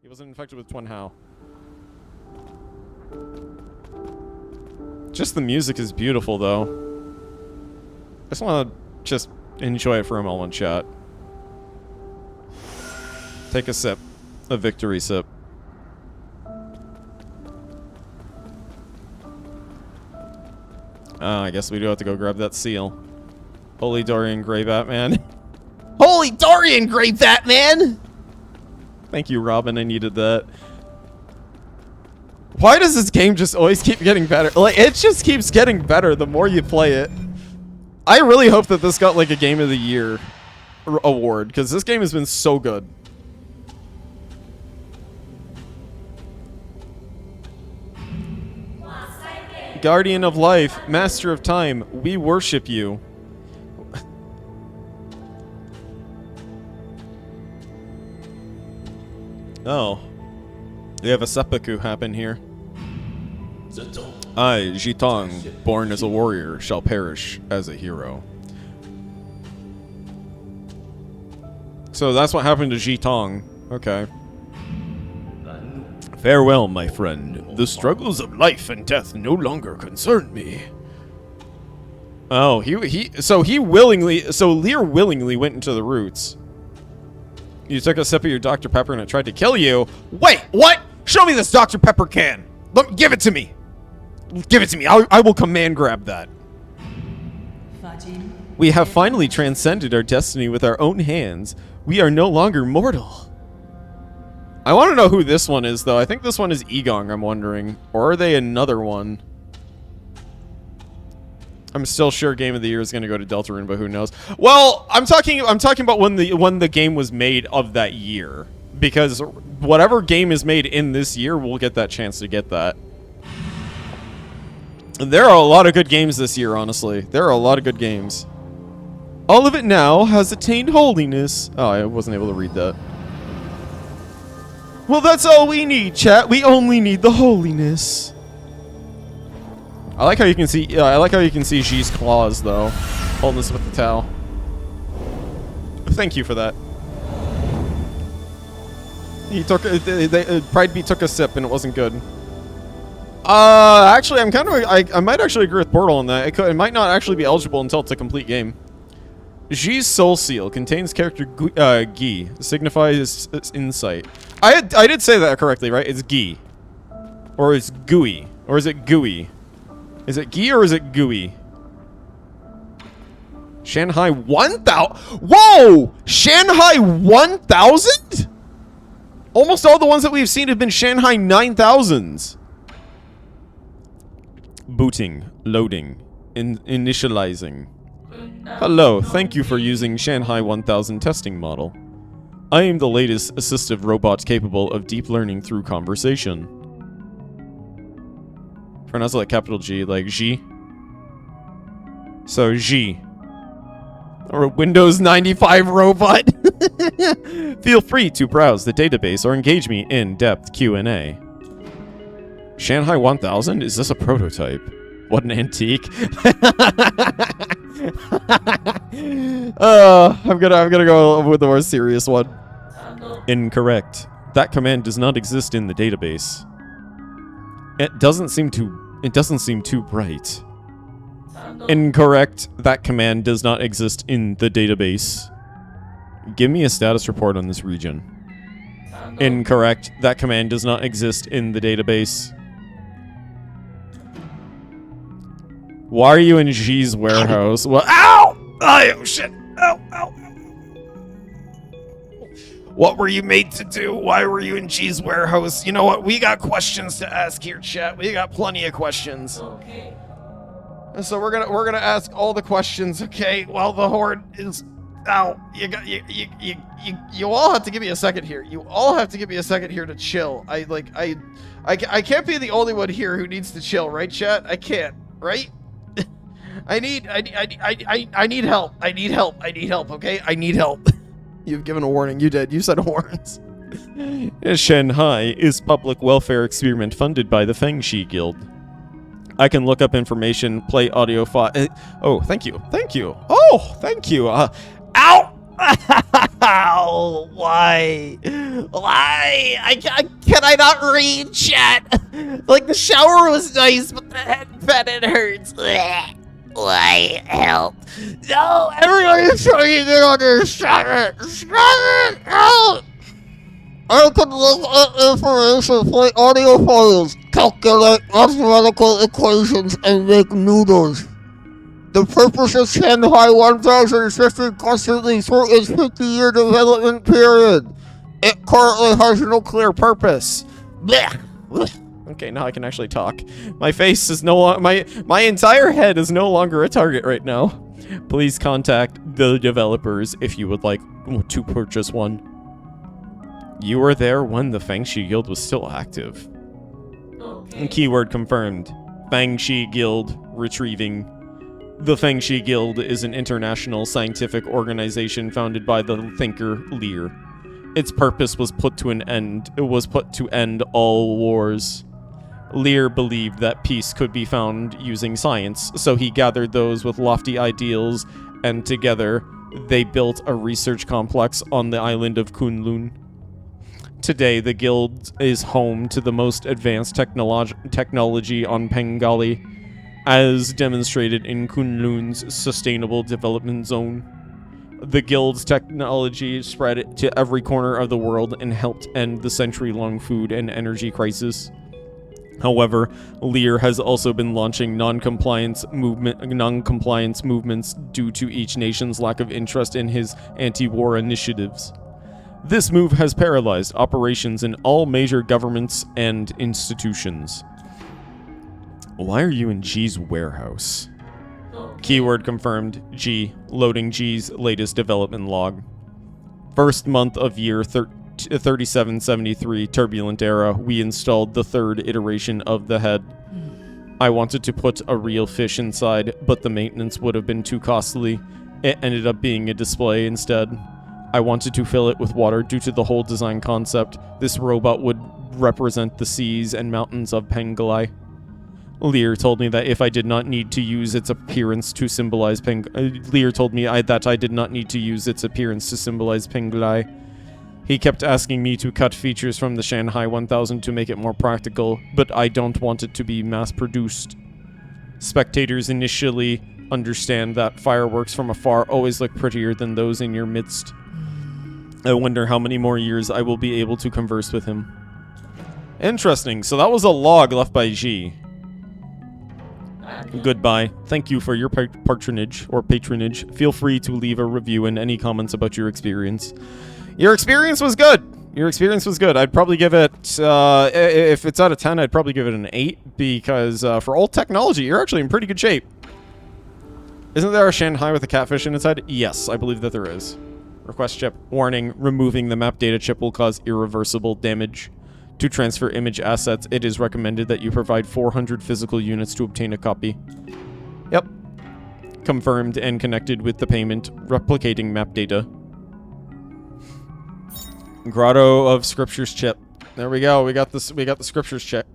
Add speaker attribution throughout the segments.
Speaker 1: He wasn't infected with Twin Hao. Just the music is beautiful, though. I just want to just enjoy it for a moment, chat. Take a sip. A victory sip. I guess we do have to go grab that seal. Holy Dorian Gray Batman.
Speaker 2: Holy Dorian Gray Batman!
Speaker 1: Thank you, Robin. I needed that. Why does this game just always keep getting better? Like, it just keeps getting better the more you play it. I really hope that this got, like, a Game of the Year award, because this game has been so good. Guardian of Life, Master of Time, we worship you. Oh. We have a seppuku happen here. I, Jitong, born as a warrior, shall perish as a hero. So that's what happened to Jitong. Okay. Farewell, my friend. The struggles of life and death no longer concern me. Oh, so Lear willingly went into the roots. You took a sip of your Dr. Pepper and it tried to kill you.
Speaker 2: Wait, what? Show me this Dr. Pepper can. Give it to me. Give it to me. I will command grab that.
Speaker 1: We have finally transcended our destiny with our own hands. We are no longer mortal. I want to know who this one is, though. I think this one is Egong, I'm wondering. Or are they another one? I'm still sure Game of the Year is going to go to Deltarune, but who knows? Well, I'm talking about when the game was made of that year. Because whatever game is made in this year, we'll get that chance to get that. And there are a lot of good games this year, honestly. There are a lot of good games. All of it now has attained holiness. Oh, I wasn't able to read that. Well, that's all we need, chat. We only need the holiness. I like how you can see. Xi's claws, though, holding this with the towel. Thank you for that. He took. Pride Beat took a sip, and it wasn't good. Actually, I might actually agree with Portal on that. It might not actually be eligible until it's a complete game. Xi's Soul Seal contains character Gi, signifies its insight. I did say that correctly, right? It's Gi. Or it's Gooey. Or is it Gooey? Is it Gi or is it Gooey? Shanghai 1000? Whoa! Shanghai 1000? Almost all the ones that we've seen have been Shanghai 9000s. Booting. Loading. Initializing. Hello, thank you for using Shanghai 1000 testing model. I am the latest assistive robot capable of deep learning through conversation. Pronounce it like capital G, like G. So G. Or a Windows 95 robot. Feel free to browse the database or engage me in depth Q&A. Shanghai 1000? Is this a prototype? What an antique. I'm gonna go with the more serious one. Incorrect. That command does not exist in the database. It doesn't seem too bright. Incorrect. That command does not exist in the database. Give me a status report on this region. Incorrect. That command does not exist in the database. Why are you in Xi's warehouse? Well, ow! Oh, shit. Ow, ow. What were you made to do? Why were you in Xi's warehouse? You know what? We got questions to ask here, chat. We got plenty of questions. Okay. So we're gonna ask all the questions, okay? While the horde is out. You all have to give me a second here. You all have to give me a second here to chill. I can't be the only one here who needs to chill, right, chat? I can't, right? I need help. I need help, okay? I need help. You've given a warning. You did. You said warrants. Shanghai is public welfare experiment funded by the Fengshi Guild. I can look up information, play audio file. Oh, thank you. Thank you. Oh, thank you. Ow! Ow! No, why? Can I not read, chat? Like, the shower was nice, but the head pet, it hurts. Why? Help. No, everyone is trying to understand it. Stop it. Help. I can look at information, play audio files, calculate mathematical equations, and make noodles. The purpose of Shanghai 1000 is just constantly through its 50-year development period. It currently has no clear purpose. Blech. Okay, now I can actually talk. My face is no longer, my entire head is no longer a target right now. Please contact the developers if you would like to purchase one. You were there when the Fangshi Guild was still active. Okay. Keyword confirmed. Fangshi Guild retrieving. The Fangshi Guild is an international scientific organization founded by the thinker Lear. Its purpose was put to end all wars. Lear believed that peace could be found using science, so he gathered those with lofty ideals, and together they built a research complex on the island of Kunlun. Today, the guild is home to the most advanced technology on Pengali, as demonstrated in Kunlun's Sustainable Development Zone. The guild's technology spread to every corner of the world and helped end the century-long food and energy crisis. However, Lear has also been launching non-compliance movements due to each nation's lack of interest in his anti-war initiatives. This move has paralyzed operations in all major governments and institutions. Why are you in G's warehouse? Keyword confirmed. G. Loading G's latest development log. First month of year 3773 turbulent era, we installed the third iteration of the head. I wanted to put a real fish inside, but the maintenance would have been too costly. It ended up being a display instead. I wanted to fill it with water due to the whole design concept. This robot would represent the seas and mountains of Pengali. Lear told me that if I did not need to use its appearance to symbolize Lear told me that I did not need to use its appearance to symbolize Pengali. He kept asking me to cut features from the Shanghai 1000 to make it more practical, but I don't want it to be mass-produced. Spectators initially understand that fireworks from afar always look prettier than those in your midst. I wonder how many more years I will be able to converse with him. Interesting. So that was a log left by G. Goodbye. Thank you for your patronage. Feel free to leave a review and any comments about your experience. Your experience was good. I'd probably give it, if it's out of 10, I'd probably give it an 8 because for old technology, you're actually in pretty good shape. Isn't there a Shanghai with a catfish in its head? Yes, I believe that there is. Request chip. Warning, removing the map data chip will cause irreversible damage. To transfer image assets, it is recommended that you provide 400 physical units to obtain a copy. Yep. Confirmed and connected with the payment, replicating map data. Grotto of Scriptures chip. There we go. We got the Scriptures chip.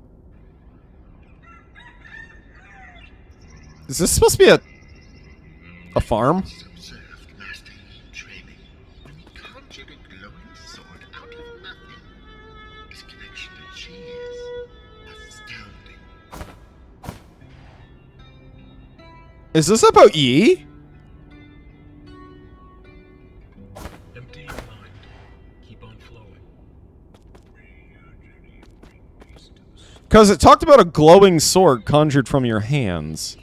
Speaker 1: Is this supposed to be a farm? Is this about Yi?
Speaker 3: Empty your mind. Keep on flowing.
Speaker 2: Because it talked about a glowing sword conjured from your hands.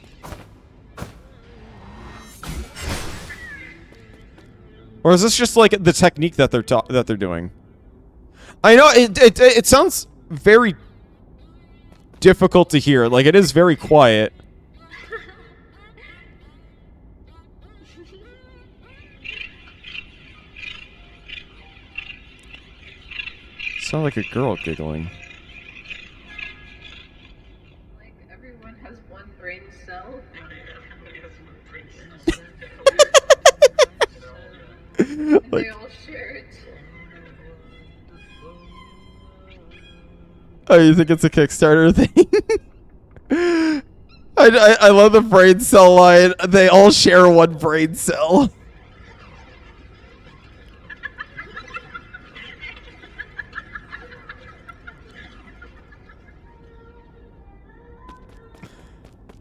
Speaker 2: Or is this just like the technique that they're doing? I know it sounds very difficult to hear. Like, it is very quiet. Sound like a girl giggling.
Speaker 4: Like, everyone has one brain cell. And they all share it.
Speaker 2: Oh, you think it's a Kickstarter thing? I love the brain cell line. They all share one brain cell.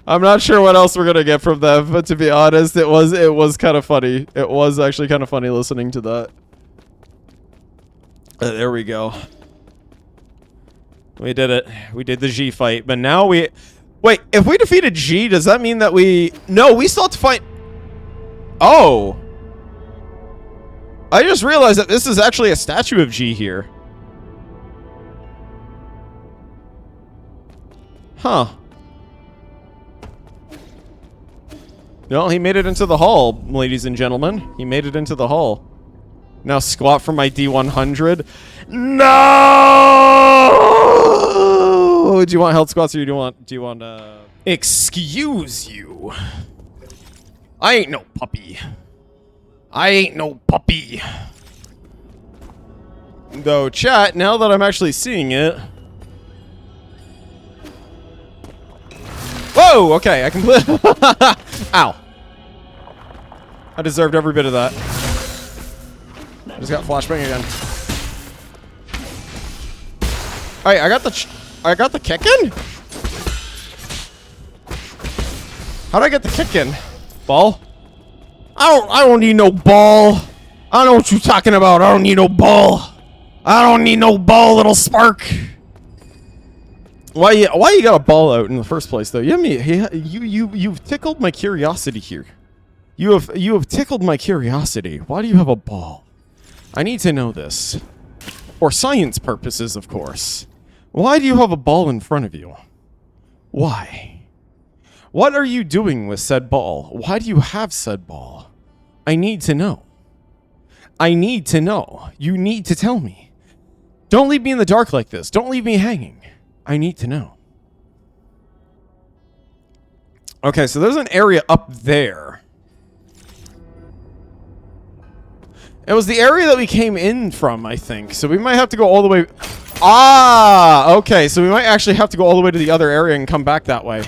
Speaker 2: I'm not sure what else we're gonna get from them, but to be honest, it was kind of funny. It was actually kind of funny listening to that. There we go. We did it. We did the G fight, but now we... Wait, if we defeated G, does that mean that we... No, we still have to fight... Oh! I just realized that this is actually a statue of G here. Huh. No, he made it into the hall, ladies and gentlemen. He made it into the hall. Now squat for my D100. No! Do you want health squats or do you want excuse you. I ain't no puppy. I ain't no puppy. Though, chat, now that I'm actually seeing it. Whoa, okay, I completely... Ow. I deserved every bit of that. I just got flashbang again. Alright, I got the kick in? How'd I get the kick in? Ball? I don't need no ball. I don't know what you're talking about. I don't need no ball. I don't need no ball, little spark. Why you got a ball out in the first place, though? You've tickled my curiosity here. You have tickled my curiosity. Why do you have a ball? I need to know this. For science purposes, of course. Why do you have a ball in front of you? Why? What are you doing with said ball? Why do you have said ball? I need to know. I need to know. You need to tell me. Don't leave me in the dark like this. Don't leave me hanging. I need to know. Okay, so there's an area up there. It was the area that we came in from, I think. So we might have to go all the way... Ah! Okay, so we might actually have to go all the way to the other area and come back that way.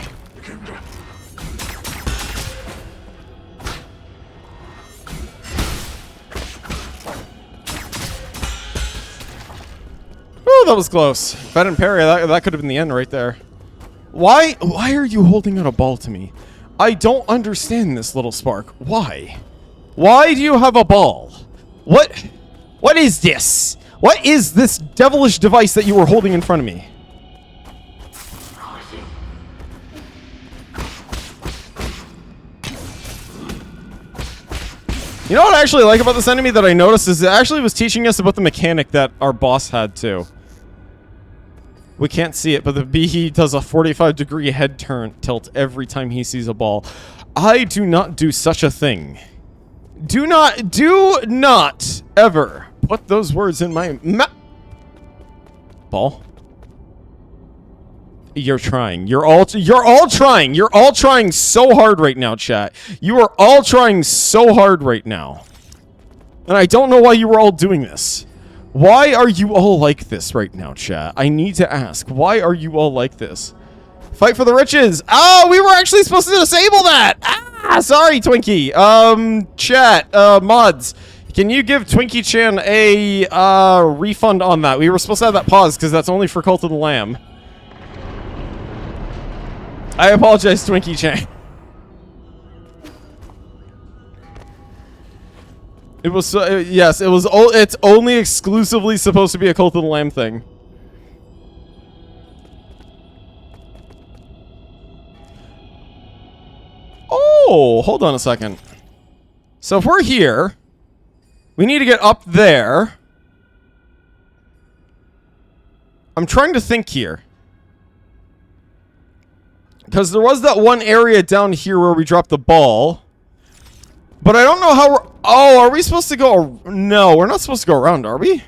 Speaker 2: Oh, that was close. If I didn't parry, that could have been the end right there. Why are you holding out a ball to me? I don't understand this, little spark. Why? Why do you have a ball? What is this? What is this devilish device that you were holding in front of me? You know what I actually like about this enemy that I noticed is it actually was teaching us about the mechanic that our boss had too. We can't see it, but the Behe does a 45-degree head turn tilt every time he sees a ball. I do not do such a thing. Do not ever put those words in my mouth. Ball. You're trying. You're all trying. You're all trying so hard right now, chat. You are all trying so hard right now. And I don't know why you were all doing this. Why are you all like this right now, chat? I need to ask. Why are you all like this? Fight for the riches. Oh, we were actually supposed to disable that. Ah, sorry, Twinkie. Chat, mods. Can you give Twinkie Chan a refund on that? We were supposed to have that pause because that's only for Cult of the Lamb. I apologize, Twinkie Chan. It was yes, it was. It's only exclusively supposed to be a Cult of the Lamb thing. Oh, hold on a second. So if we're here, we need to get up there. I'm trying to think here. Because there was that one area down here where we dropped the ball. But I don't know how we're... Oh, are we supposed to go... No, we're not supposed to go around, are we?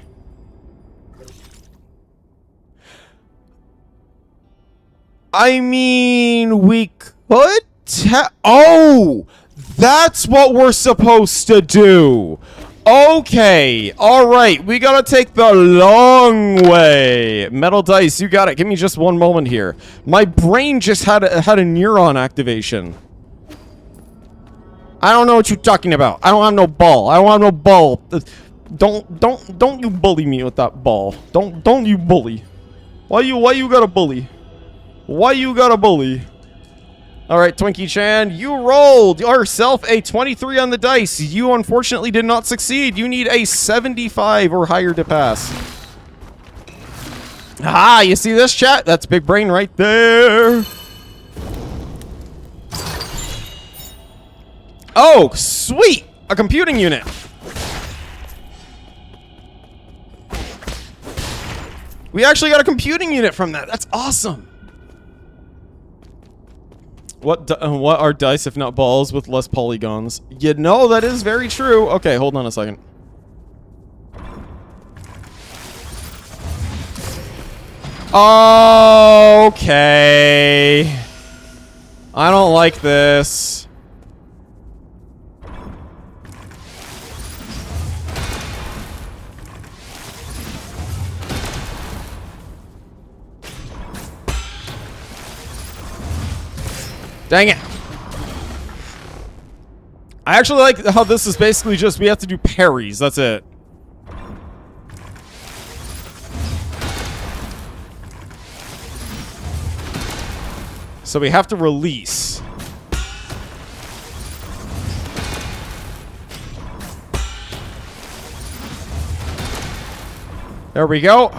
Speaker 2: I mean, we could... Oh! That's what we're supposed to do! Okay, alright, we gotta take the long way. Metal Dice, you got it. Give me just one moment here. My brain just had a neuron activation. I don't know what you're talking about. I don't have no ball. I don't have no ball. Don't you bully me with that ball. Don't you bully. Why you gotta bully? Why you gotta bully? All right, Twinkie Chan, you rolled yourself a 23 on the dice. You unfortunately did not succeed. You need a 75 or higher to pass. Ah, you see this, chat? That's big brain right there. Oh, sweet! A computing unit. We actually got a computing unit from that. That's awesome. What are dice if not balls with less polygons? You know, that is very true. Okay, hold on a second. Okay. I don't like this. Dang it. I actually like how this is basically just we have to do parries. That's it. So we have to release. There we go.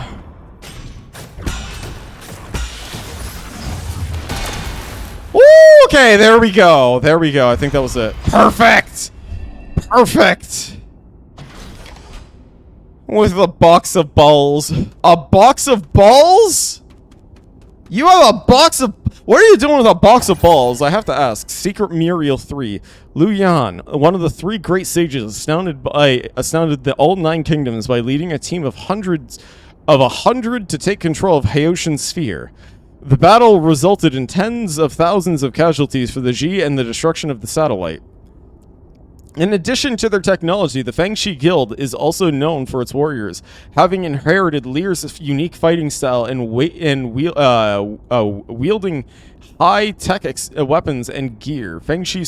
Speaker 2: Okay, there we go. There we go. I think that was it. Perfect! Perfect! With a box of balls. A box of balls? You have a box of... What are you doing with a box of balls? I have to ask. Secret Muriel 3. Lu Yan, one of the 3 great sages, astounded the all 9 kingdoms by leading a team of 100 to take control of Haoshan Sphere. The battle resulted in tens of thousands of casualties for the Ji and the destruction of the satellite. In addition to their technology, the Fangshi Guild is also known for its warriors, having inherited Lear's unique fighting style and wielding high-tech weapons and gear. Fangshi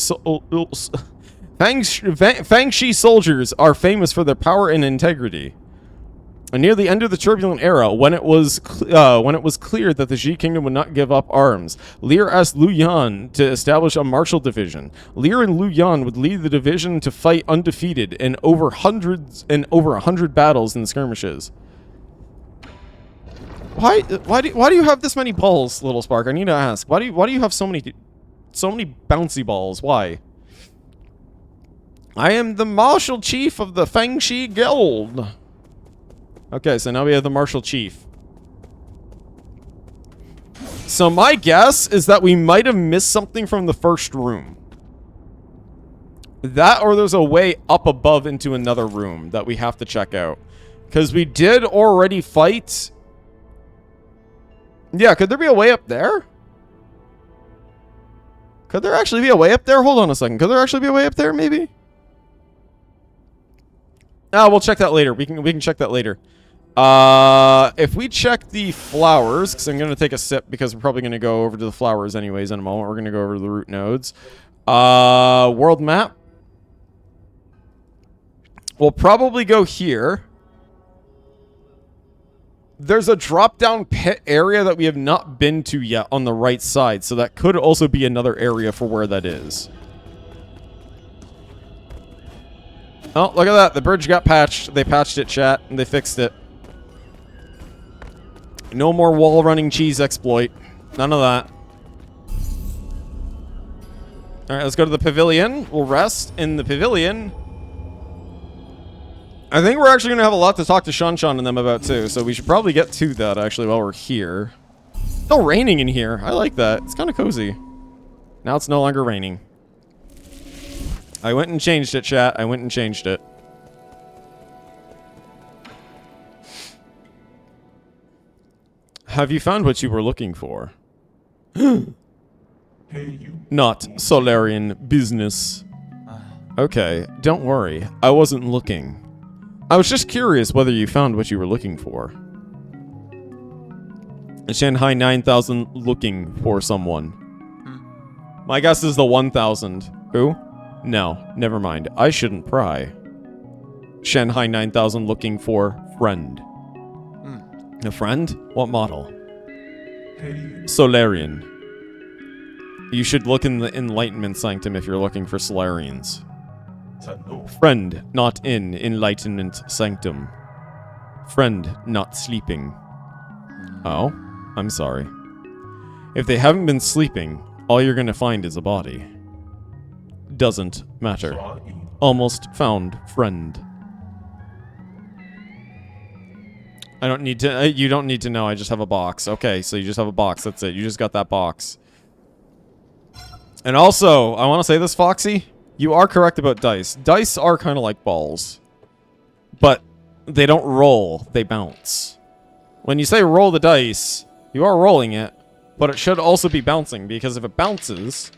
Speaker 2: soldiers are famous for their power and integrity. Near the end of the turbulent era, when it was clear that the Ji Kingdom would not give up arms, Lear asked Lu Yan to establish a martial division. Lear and Lu Yan would lead the division to fight undefeated in over 100 battles and skirmishes. Why do you have this many balls, Little Spark? I need to ask. Why do you have so many bouncy balls? Why? I am the Martial Chief of the Fangshi Guild. Okay, so now we have the Martial Chief. So my guess is that we might have missed something from the first room. That or there's a way up above into another room that we have to check out. Because we did already fight... Yeah, could there be a way up there? Could there actually be a way up there? Hold on a second. Could there actually be a way up there, maybe? Ah, we'll check that later. We can check that later. If we check the flowers, because I'm going to take a sip because we're probably going to go over to the flowers anyways in a moment. We're going to go over to the root nodes. World map. We'll probably go here. There's a drop-down pit area that we have not been to yet on the right side, so that could also be another area for where that is. Oh, look at that. The bridge got patched. They patched it, chat, and they fixed it. No more wall-running cheese exploit. None of that. Alright, let's go to the pavilion. We'll rest in the pavilion. I think we're actually going to have a lot to talk to Shanshan and them about, too, so we should probably get to that, actually, while we're here. It's still raining in here. I like that. It's kind of cozy. Now it's no longer raining. I went and changed it, chat. I went and changed it. Have you found what you were looking for? Not Solarian business. Okay, don't worry. I wasn't looking. I was just curious whether you found what you were looking for. Shanghai 9000 looking for someone. My guess is the 1000. Who? No, never mind. I shouldn't pry. Shanghai 9000 looking for friend. A friend? What model? Solarian. You should look in the Enlightenment Sanctum if you're looking for Solarians.
Speaker 3: No.
Speaker 2: Friend, not in Enlightenment Sanctum. Friend, not sleeping. Oh, I'm sorry. If they haven't been sleeping, all you're gonna find is a body. Doesn't matter. Almost found friend. I don't need to, you don't need to know, I just have a box. Okay, so you just have a box, that's it. You just got that box. And also, I want to say this, Foxy. You are correct about dice. Dice are kind of like balls. But they don't roll, they bounce. When you say roll the dice, you are rolling it, but it should also be bouncing, because if it bounces,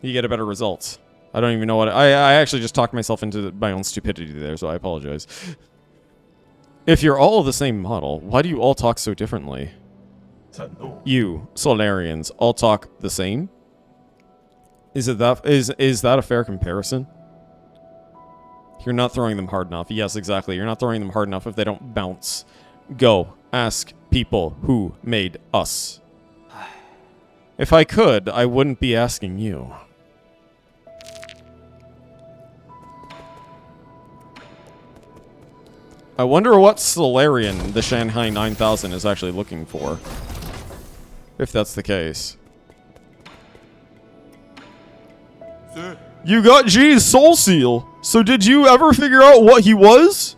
Speaker 2: you get a better result. I don't even know what... I actually just talked myself into my own stupidity there, so I apologize. If you're all the same model, why do you all talk so differently? You, Solarians, all talk the same? Is that a fair comparison? You're not throwing them hard enough. Yes, exactly. You're not throwing them hard enough if they don't bounce. Go, ask people who made us. If I could, I wouldn't be asking you. I wonder what Solarian the Shanghai 9000 is actually looking for. If that's the case. You got G's soul seal. So did you ever figure out what he was?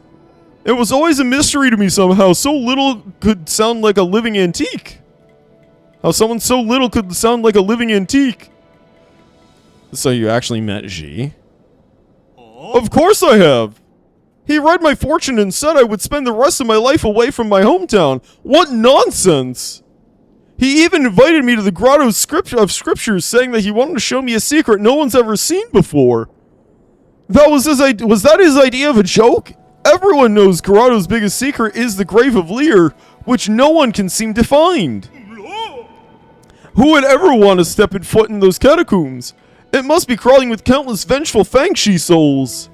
Speaker 2: It was always a mystery to me somehow. So little could sound like a living antique. How someone so little could sound like a living antique. So you actually met G? Of course I have. He read my fortune and said I would spend the rest of my life away from my hometown. What nonsense! He even invited me to the Grotto of Scriptures, saying that he wanted to show me a secret no one's ever seen before. Was that his idea of a joke? Everyone knows Grotto's biggest secret is the Grave of Lear, which no one can seem to find. Who would ever want to step foot in those catacombs? It must be crawling with countless vengeful Fangshi souls.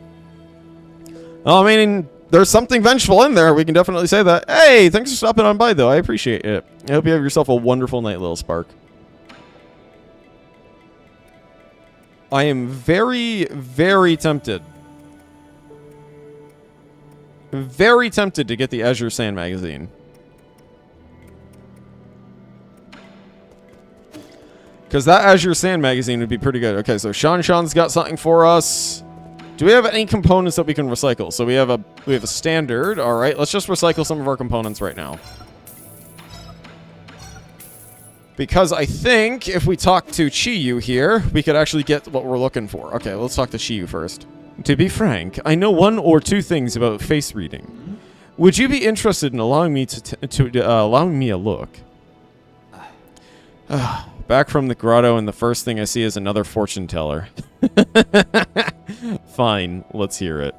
Speaker 2: I mean, there's something vengeful in there. We can definitely say that. Hey, thanks for stopping on by, though. I appreciate it. I hope you have yourself a wonderful night, little Spark. I am very, very tempted. Very tempted to get the Azure Sand magazine. Because that Azure Sand magazine would be pretty good. Okay, so Sean's got something for us. Do we have any components that we can recycle? So we have a standard. All right, let's just recycle some of our components right now. Because I think if we talk to Chiyu here, we could actually get what we're looking for. Okay, let's talk to Chiyu first. To be frank, I know one or two things about face reading. Would you be interested in allowing me allowing me a look? Back from the grotto, and the first thing I see is another fortune teller. Fine, let's hear it.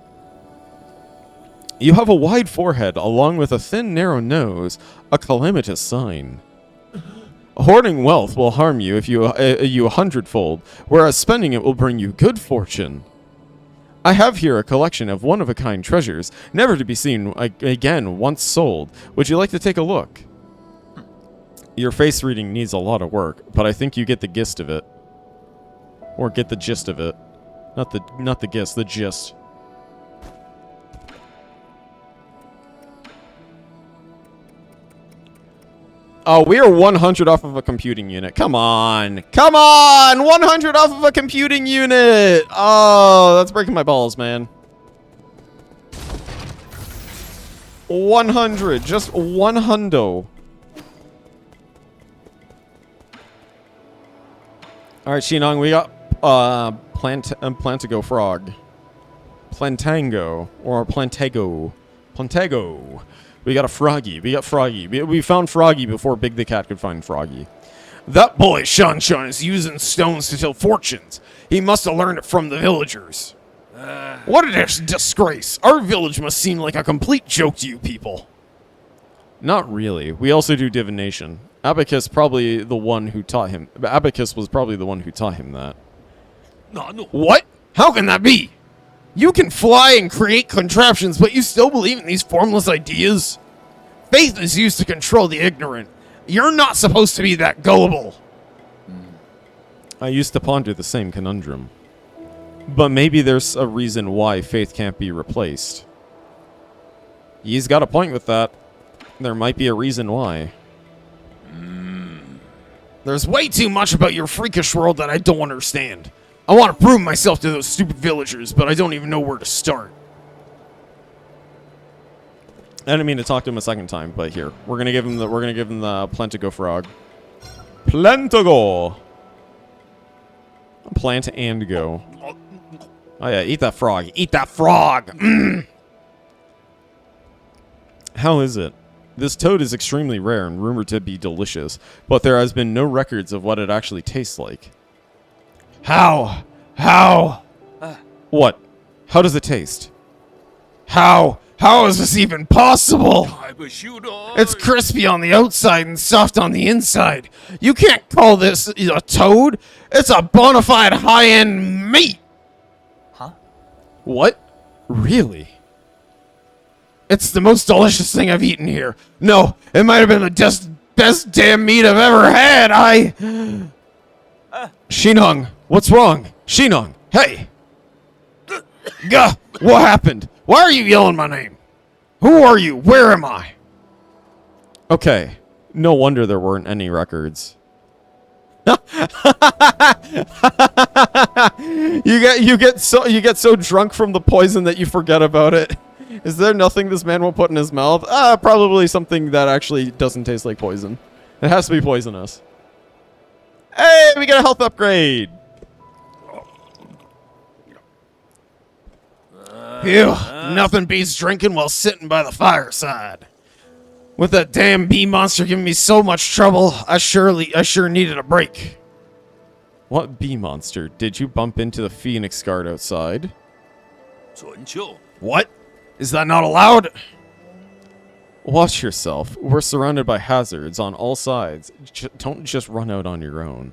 Speaker 2: You have a wide forehead, along with a thin, narrow nose, a calamitous sign. Hoarding wealth will harm you if you 100-fold, whereas spending it will bring you good fortune. I have here a collection of one-of-a-kind treasures, never to be seen again once sold. Would you like to take a look? Your face reading needs a lot of work, but I think you get the gist of it. Or get the gist of it. Not the gist, the gist. Oh, we are 100 off of a computing unit. Come on. Come on! 100 off of a computing unit! Oh, that's breaking my balls, man. 100. Just one hundo. Alright, Shinong, we got Plantago Frog. Plantango. Or Plantago. Plantago. We got a Froggy. We got Froggy. We found Froggy before Big the Cat could find Froggy. That boy, Shan is using stones to tell fortunes. He must have learned it from the villagers. What a disgrace. Our village must seem like a complete joke to you people. Not really. We also do divination. Abacus probably the one who taught him. Abacus was probably the one who taught him that.
Speaker 3: No.
Speaker 1: What? How can that be? You can fly and create contraptions, but you still believe in these formless ideas? Faith is used to control the ignorant. You're not supposed to be that gullible.
Speaker 2: I used to ponder the same conundrum. But maybe there's a reason why faith can't be replaced. He's got a point with that. There might be a reason why.
Speaker 1: There's way too much about your freakish world that I don't understand. I want to prove myself to those stupid villagers, but I don't even know where to start.
Speaker 2: I didn't mean to talk to him a second time, but here. We're gonna give him the Plentigo frog. Plentigo! Plant and go. Oh yeah, eat that frog. Eat that frog! How is it? This toad is extremely rare and rumored to be delicious, but there has been no records of what it actually tastes like.
Speaker 1: How?
Speaker 2: What? How does it taste?
Speaker 1: How is this even possible? It's crispy on the outside and soft on the inside. You can't call this a toad. It's a bona fide high-end meat.
Speaker 2: What? Really?
Speaker 1: It's the most delicious thing I've eaten here. No, it might have been the best damn meat I've ever had.
Speaker 2: Shinong, what's wrong? Shinong, hey!
Speaker 1: Gah, what happened? Why are you yelling my name? Who are you? Where am I?
Speaker 2: Okay, no wonder there weren't any records. You get so drunk from the poison that you forget about it. Is there nothing this man will put in his mouth? Probably something that actually doesn't taste like poison. It has to be poisonous. Hey, we got a health upgrade.
Speaker 1: Phew, nothing beats drinking while sitting by the fireside. With that damn bee monster giving me so much trouble, I sure needed a break.
Speaker 2: What bee monster? Did you bump into the phoenix guard outside?
Speaker 1: What? Is that not allowed?
Speaker 2: Watch yourself. We're surrounded by hazards on all sides. Don't just run out on your own.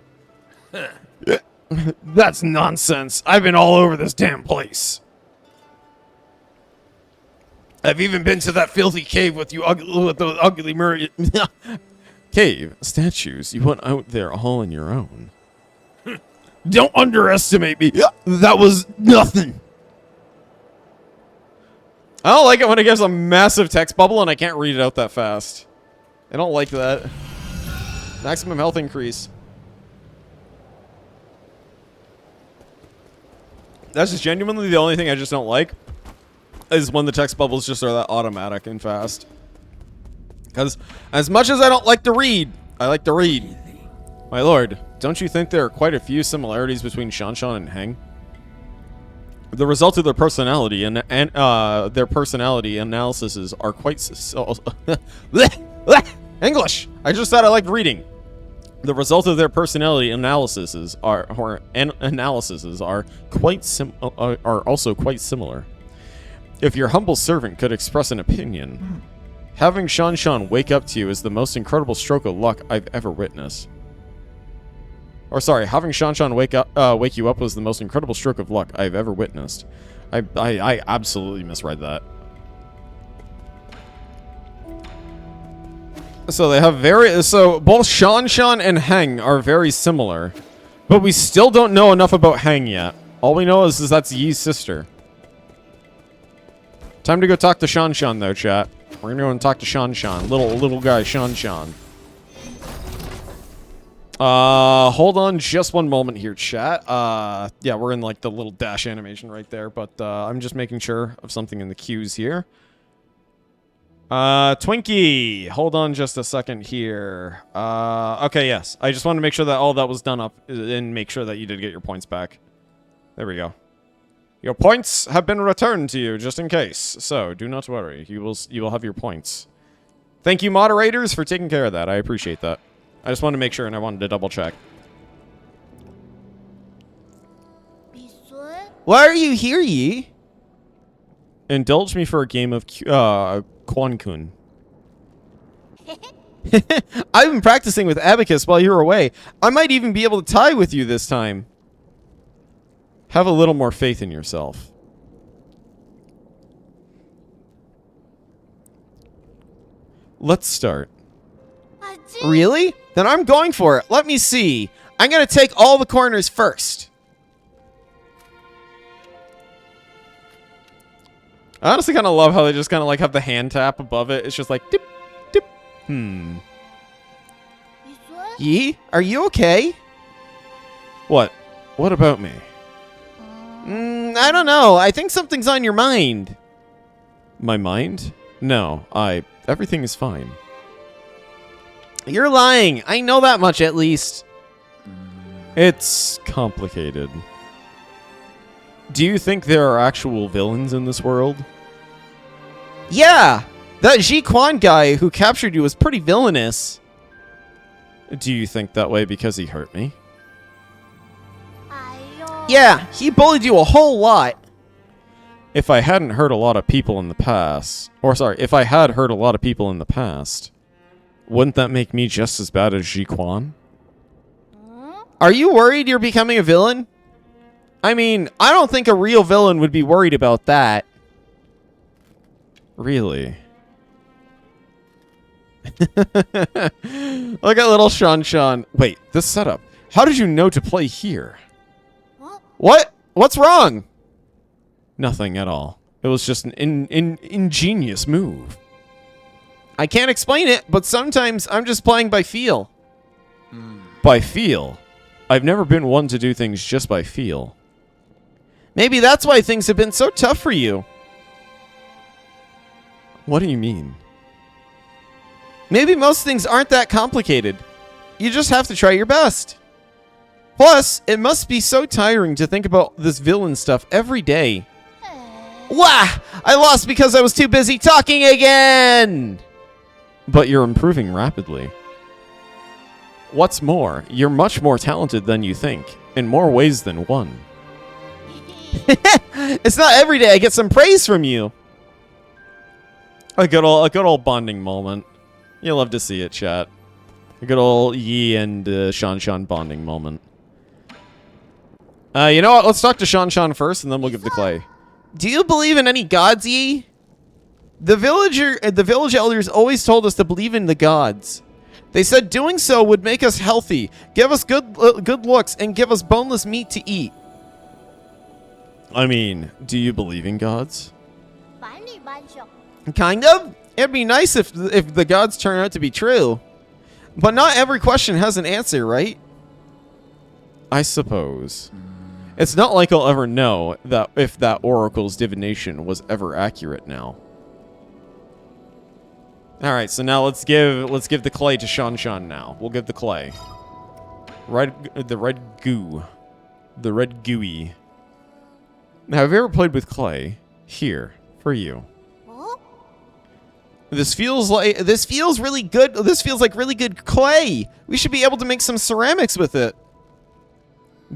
Speaker 1: That's nonsense. I've been all over this damn place. I've even been to that filthy cave with the ugly murray.
Speaker 2: Cave? Statues? You went out there all on your own.
Speaker 1: Don't underestimate me. That was nothing.
Speaker 2: I don't like it when it gives a massive text bubble and I can't read it out that fast. I don't like that. Maximum health increase. That's just genuinely the only thing I just don't like. Is when the text bubbles just are that automatic and fast. Because as much as I don't like to read, I like to read. My lord, don't you think there are quite a few similarities between Shanshan and Heng? The result of their personality and their personality analyses are quite English. I just said I liked reading. The result of their personality analyses are also quite similar. If your humble servant could express an opinion, having Shanshan wake up to you is the most incredible stroke of luck I've ever witnessed. Or sorry, having Shanshan wake you up was the most incredible stroke of luck I've ever witnessed. I absolutely misread that. So they have both Shanshan and Heng are very similar, but we still don't know enough about Heng yet. All we know is that's Yi's sister. Time to go talk to Shanshan though, chat. We're gonna go and talk to Shanshan. Little guy Shanshan. Hold on just one moment here, chat. Yeah, we're in like the little dash animation right there, but I'm just making sure of something in the queues here. Twinkie, hold on just a second here. Okay, yes. I just wanted to make sure that all that was done up and make sure that you did get your points back. There we go. Your points have been returned to you, just in case. So, do not worry. You will have your points. Thank you, moderators, for taking care of that. I appreciate that. I just wanted to make sure, and I wanted to double check.
Speaker 1: Why are you here, Yi?
Speaker 2: Indulge me for a game of Quan Kun. I've been practicing with Abacus while you were away. I might even be able to tie with you this time. Have a little more faith in yourself. Let's start. Really? Then I'm going for it. Let me see. I'm going to take all the corners first. I honestly kind of love how they just kind of like have the hand tap above it. It's just like dip, dip. Yi, are you okay? What? What about me? I don't know. I think something's on your mind. My mind? No, everything is fine. You're lying. I know that much at least. It's complicated. Do you think there are actual villains in this world? Yeah! That Ji Quan guy who captured you was pretty villainous. Do you think that way because he hurt me? Yeah, he bullied you a whole lot. If I hadn't hurt a lot of people in the past, if I had hurt a lot of people in the past, wouldn't that make me just as bad as Ji Quan? Are you worried you're becoming a villain? I mean, I don't think a real villain would be worried about that. Really? Look at little Shan. Wait, this setup. How did you know to play here? What? What's wrong? Nothing at all. It was just an ingenious move. I can't explain it, but sometimes I'm just playing by feel. By feel? I've never been one to do things just by feel. Maybe that's why things have been so tough for you. What do you mean? Maybe most things aren't that complicated. You just have to try your best. Plus, it must be so tiring to think about this villain stuff every day. Wah! I lost because I was too busy talking again! But you're improving rapidly. What's more, you're much more talented than you think, in more ways than one. It's not every day I get some praise from you. A good old bonding moment. You'll love to see it, chat. A good old Yi and Shan bonding moment. You know what? Let's talk to Shan first, and then we'll give the clay. Do you believe in any gods, Yi? The village elders always told us to believe in the gods. They said doing so would make us healthy, give us good looks, and give us boneless meat to eat. I mean, do you believe in gods? Kind of. It'd be nice if the gods turn out to be true. But not every question has an answer, right? I suppose. It's not like I'll ever know that if that oracle's divination was ever accurate now. All right, so now let's give the clay to Shan now. We'll give the clay. The red goo. The red gooey. Now, have you ever played with clay? Here, for you. This feels really good. This feels like really good clay. We should be able to make some ceramics with it.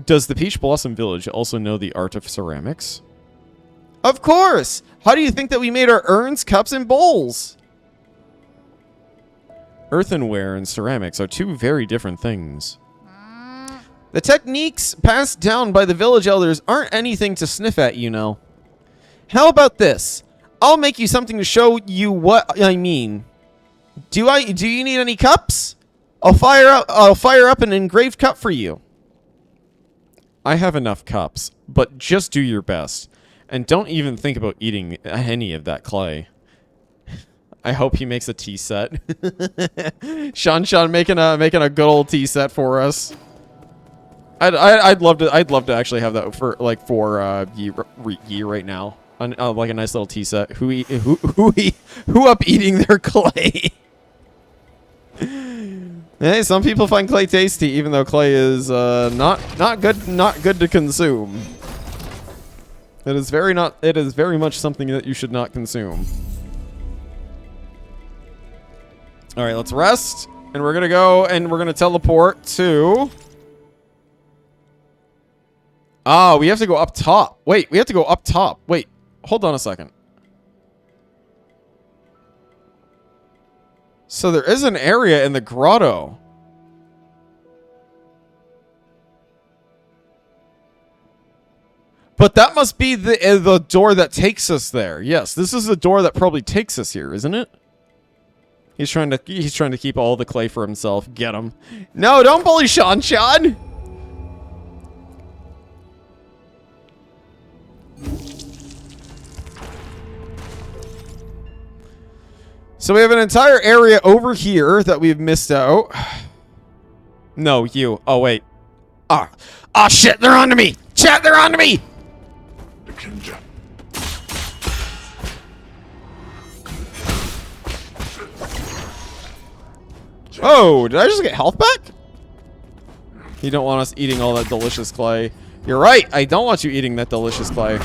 Speaker 2: Does the Peach Blossom Village also know the art of ceramics? Of course! How do you think that we made our urns, cups, and bowls? Earthenware and ceramics are two very different things. The techniques passed down by the village elders aren't anything to sniff at, you know. How about this? I'll make you something to show you what I mean. Do you need any cups? I'll fire up an engraved cup for you. I have enough cups, but just do your best. And don't even think about eating any of that clay. I hope he makes a tea set. Shan making a good old tea set for us. I'd love to actually have that for Yi right now. Like a nice little tea set. Who up eating their clay? Hey, some people find clay tasty, even though clay is not good to consume. It is very much something that you should not consume. All right, let's rest, and we're gonna go and we're gonna teleport to. Ah, we have to go up top. Wait, we have to go up top. Wait, hold on a second. So there is an area in the grotto. But that must be the door that takes us there. Yes, this is the door that probably takes us here, isn't it? He's trying to keep all the clay for himself. Get him. No, don't bully Sean. So we have an entire area over here that we've missed out. No, you. Oh, wait. Ah, shit, they're onto me. Chat, they're onto me. Oh, did I just get health back? You don't want us eating all that delicious clay. You're right, I don't want you eating that delicious clay.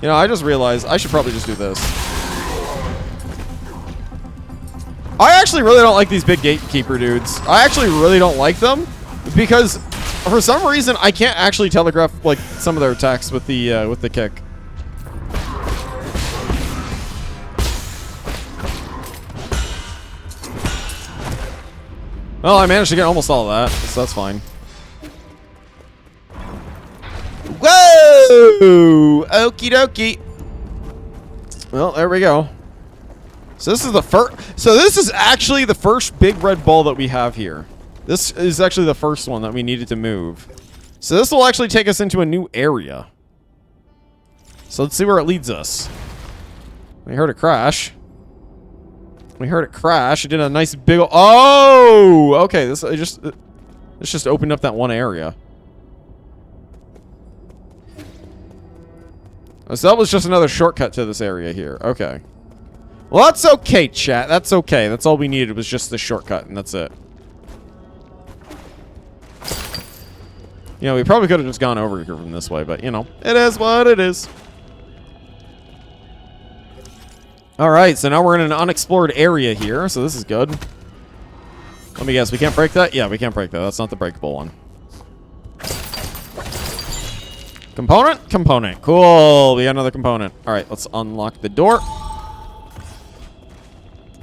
Speaker 2: You know, I just realized I should probably just do this. I actually really don't like these big gatekeeper dudes. I actually really don't like them because for some reason I can't actually telegraph like some of their attacks with the kick. Well, I managed to get almost all of that, so that's fine. Whoa! Okie dokie. Well, there we go. So this is the first. So this is actually the first big red ball that we have here. This is actually the first one that we needed to move. So this will actually take us into a new area. So let's see where it leads us. We heard it crash. We heard it crash. It did a nice big. Oh, okay. This just opened up that one area. So that was just another shortcut to this area here. Okay. Well, that's okay, chat. That's okay. That's all we needed was just the shortcut, and that's it. You know, we probably could have just gone over here from this way, but, you know, it is what it is. Alright, so now we're in an unexplored area here, so this is good. Let me guess, we can't break that? Yeah, we can't break that. That's not the breakable one. Component? Component. Cool. We got another component. Alright, let's unlock the door.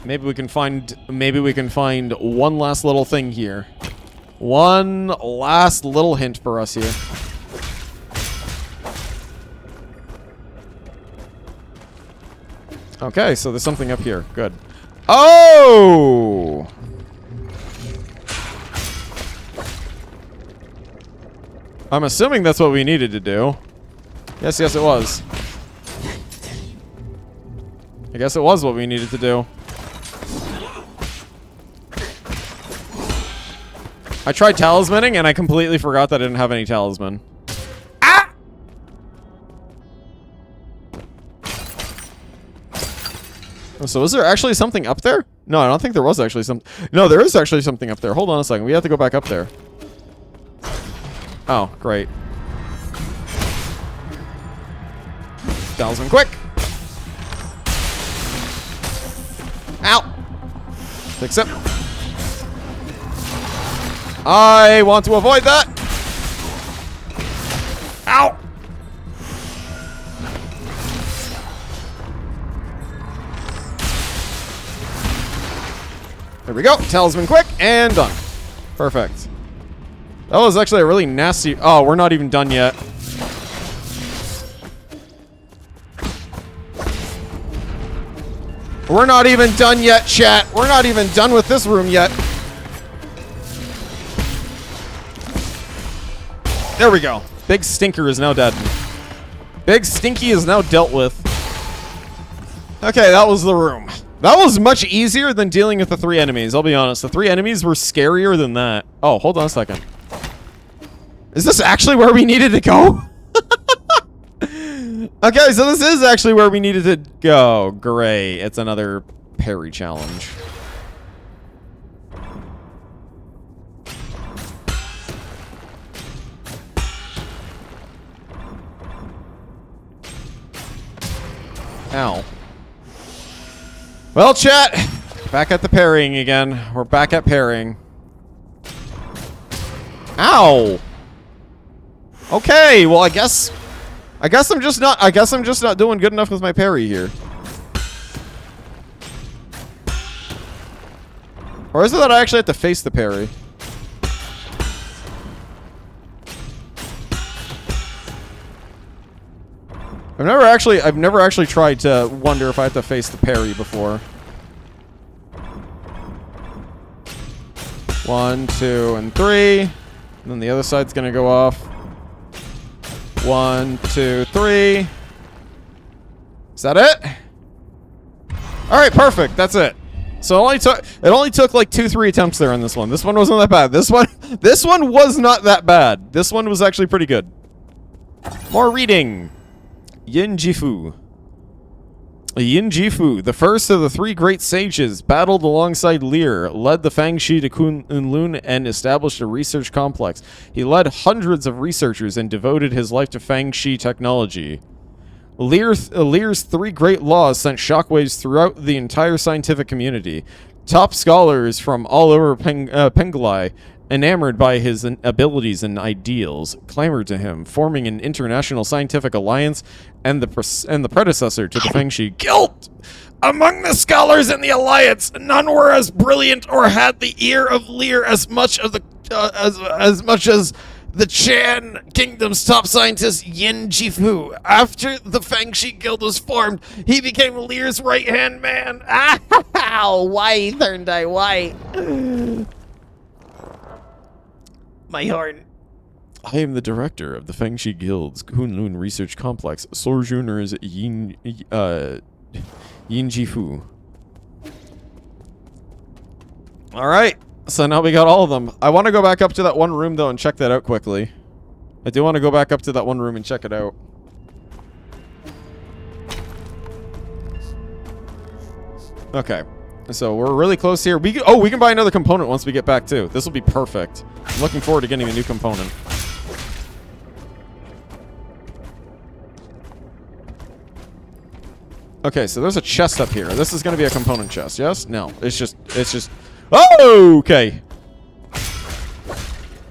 Speaker 2: Maybe we can find one last little thing here. One last little hint for us here. Okay, so there's something up here. Good. Oh! I'm assuming that's what we needed to do. Yes, it was. I guess it was what we needed to do. I tried talismaning and I completely forgot that I didn't have any talisman. Ah! So is there actually something up there? No, I don't think there was actually some. No, there is actually something up there. Hold on a second. We have to go back up there. Oh, great. Talisman quick. Ow. Take a sip. I want to avoid that. Ow. There we go. Talisman quick and done. Perfect. That was actually a really nasty... Oh, we're not even done yet. We're not even done yet, chat. We're not even done with this room yet. There we go. Big Stinker is now dead. Big Stinky is now dealt with. Okay, that was the room. That was much easier than dealing with the 3 enemies, I'll be honest. The 3 enemies were scarier than that. Oh, hold on a second. Is this actually where we needed to go? Okay, so this is actually where we needed to go. Great. It's another parry challenge. Ow. Well, chat, back at the parrying again. We're back at parrying. Ow. Okay, well, I guess I'm just not doing good enough with my parry here. Or is it that I actually have to face the parry? I've never actually tried to wonder if I have to face the parry before. 1, 2, and 3. And then the other side's gonna go off. 1, 2, 3. Is that it? Alright, perfect. That's it. So it only took like 2-3 attempts there on this one. This one wasn't that bad. This one was not that bad. This one was actually pretty good. More reading. Yin Jifu. Yin Jifu, the first of the 3 great sages, battled alongside Lear, led the Fangshi to Kunlun, and established a research complex. He led hundreds of researchers and devoted his life to Fangshi technology. Lear's 3 great laws sent shockwaves throughout the entire scientific community. Top scholars from all over Penglai, enamored by his abilities and ideals, clamored to him, forming an international scientific alliance and the predecessor to the Fangshi Guild. Among the scholars in the alliance, none were as brilliant or had the ear of Lear as much as the Chan Kingdom's top scientist Yin Jifu. After the Fangshi Guild was formed, he became Lear's right-hand man. Ow, why turned I white? My horn. I am the director of the Fangshi Guild's Kunlun Research Complex, Sojourners Yin Jifu. Alright, so now we got all of them. I want to go back up to that one room, though, and check that out quickly. I do want to go back up to that one room and check it out. Okay. So we're really close here. We can buy another component once we get back too. This will be perfect. I'm looking forward to getting a new component. Okay, so there's a chest up here. This is going to be a component chest. Yes? No. It's just. Oh, okay.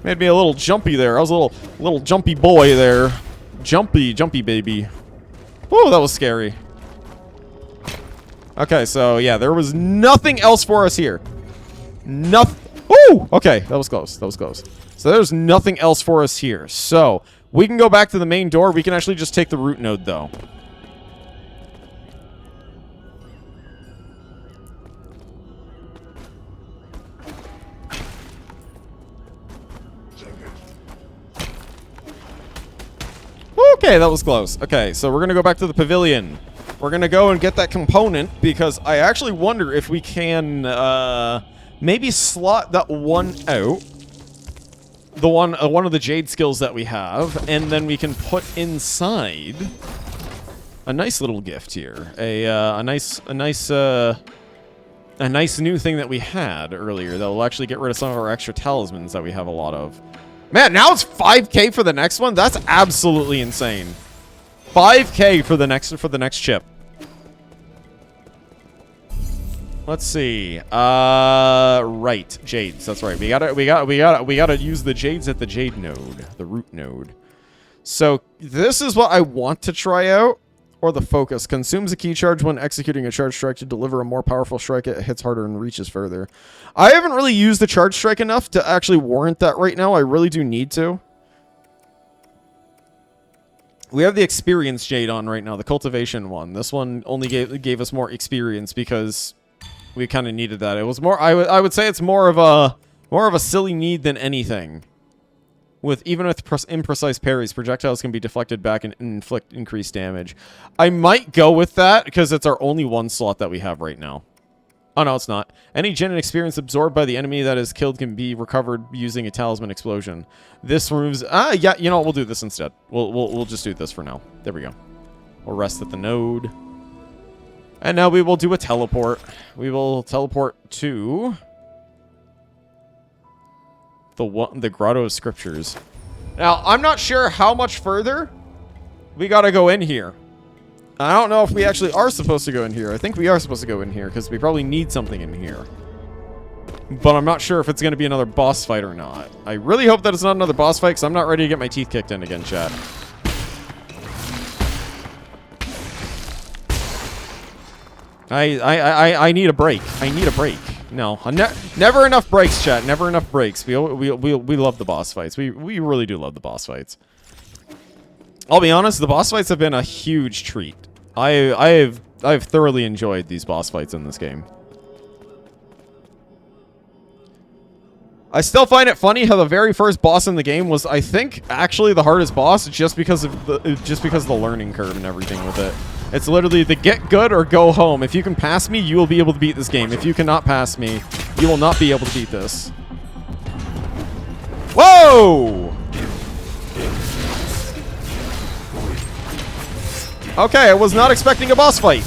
Speaker 2: Made me a little jumpy there. I was a little jumpy boy there. Jumpy baby. Oh, that was scary. Okay, so yeah, there was nothing else for us here. Nothing. Ooh! Okay, that was close. That was close. So there's nothing else for us here. So we can go back to the main door. We can actually just take the root node, though. Okay, that was close. Okay, so we're gonna go back to the pavilion. We're gonna go and get that component because I actually wonder if we can maybe slot that one out, the one of the jade skills that we have, and then we can put inside a nice little gift here, a nice new thing that we had earlier that will actually get rid of some of our extra talismans that we have a lot of. Man, now it's 5K for the next one. That's absolutely insane. 5K for the next chip. Let's see. Right, jades. That's right. We gotta use the jades at the jade node, the root node. So this is what I want to try out. Or the focus. Consumes a key charge when executing a charge strike to deliver a more powerful strike. It hits harder and reaches further. I haven't really used the charge strike enough to actually warrant that right now. I really do need to. We have the experience jade on right now, the cultivation one. This one only gave us more experience because we kind of needed that. It was more. I would say it's more of a silly need than anything. Even with imprecise parries, projectiles can be deflected back and inflict increased damage. I might go with that because it's our only one slot that we have right now. Oh, no, it's not. Any gen and experience absorbed by the enemy that is killed can be recovered using a talisman explosion. This removes... yeah, you know what? We'll do this instead. We'll just do this for now. There we go. We'll rest at the node. And now we will do a teleport. We will teleport to... the Grotto of Scriptures. Now, I'm not sure how much further we gotta go in here. I don't know if we actually are supposed to go in here. I think we are supposed to go in here, because we probably need something in here. But I'm not sure if it's going to be another boss fight or not. I really hope that it's not another boss fight, because I'm not ready to get my teeth kicked in again, chat. I need a break. I need a break. No, never enough breaks, chat. Never enough breaks. We love the boss fights. We really do love the boss fights. I'll be honest, the boss fights have been a huge treat. I've thoroughly enjoyed these boss fights in this game. I still find it funny how the very first boss in the game was, I think, actually the hardest boss just because of the learning curve and everything with it. It's literally the get good or go home. If you can pass me, you will be able to beat this game. If you cannot pass me, you will not be able to beat this. Whoa! Okay, I was not expecting a boss fight.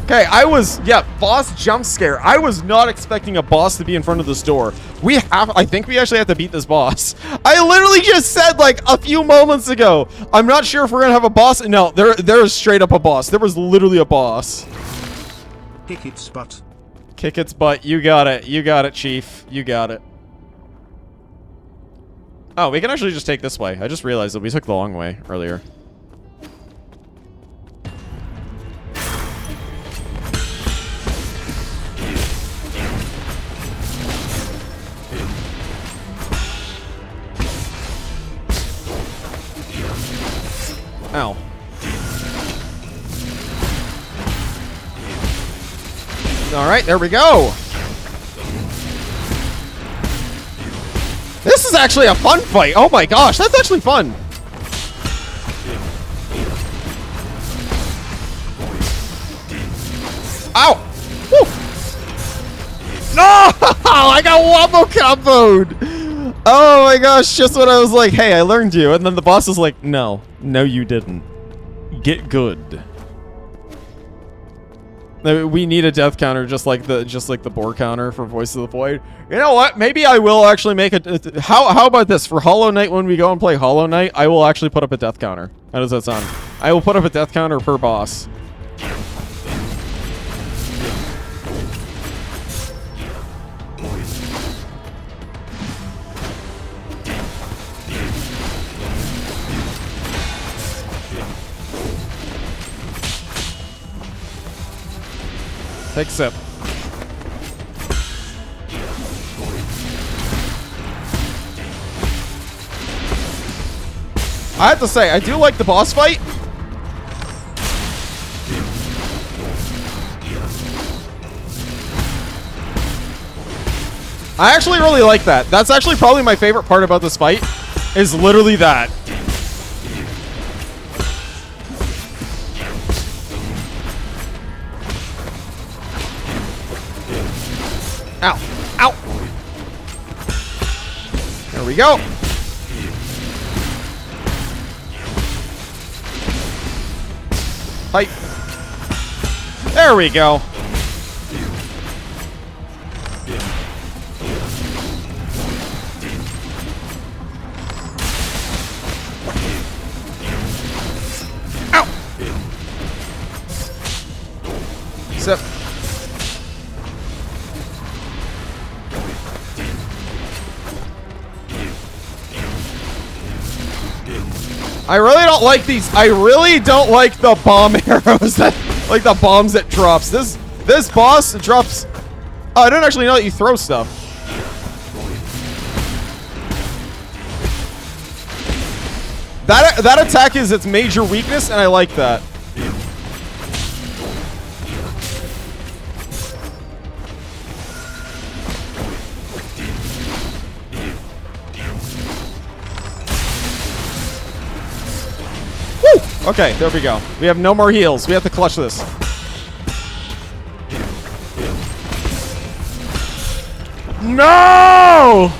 Speaker 2: Okay, boss jump scare. I was not expecting a boss to be in front of this door. I think we actually have to beat this boss. I literally just said, like, a few moments ago, I'm not sure if we're gonna have a boss. No, there is straight up a boss. There was literally a boss.
Speaker 5: Kick its butt.
Speaker 2: Kick its butt. You got it. You got it, Chief. You got it. Oh, we can actually just take this way. I just realized that we took the long way earlier. Ow. Alright, there we go. This is actually a fun fight. Oh my gosh, that's actually fun. Ow! Woo! No! I got wombo comboed! Oh my gosh, just when I was like, hey, I learned you. And then the boss is like, no. No, you didn't. Get good. We need a death counter just like the boar counter for Voice of the Void. You know what? Maybe I will actually make it. How about this? For Hollow Knight, when we go and play Hollow Knight, I will actually put up a death counter. How does that sound? I will put up a death counter per boss. Take a sip. I have to say, I do like the boss fight. I actually really like that. That's actually probably my favorite part about this fight, is literally that. Ow. Ow. There we go. Fight. There we go. Ow. Sip. I really don't like these. I really don't like the bomb arrows that, like the bombs that drops. This boss drops. Oh, I don't actually know that you throw stuff. That attack is its major weakness, and I like that. Okay, there we go. We have no more heals. We have to clutch this. No!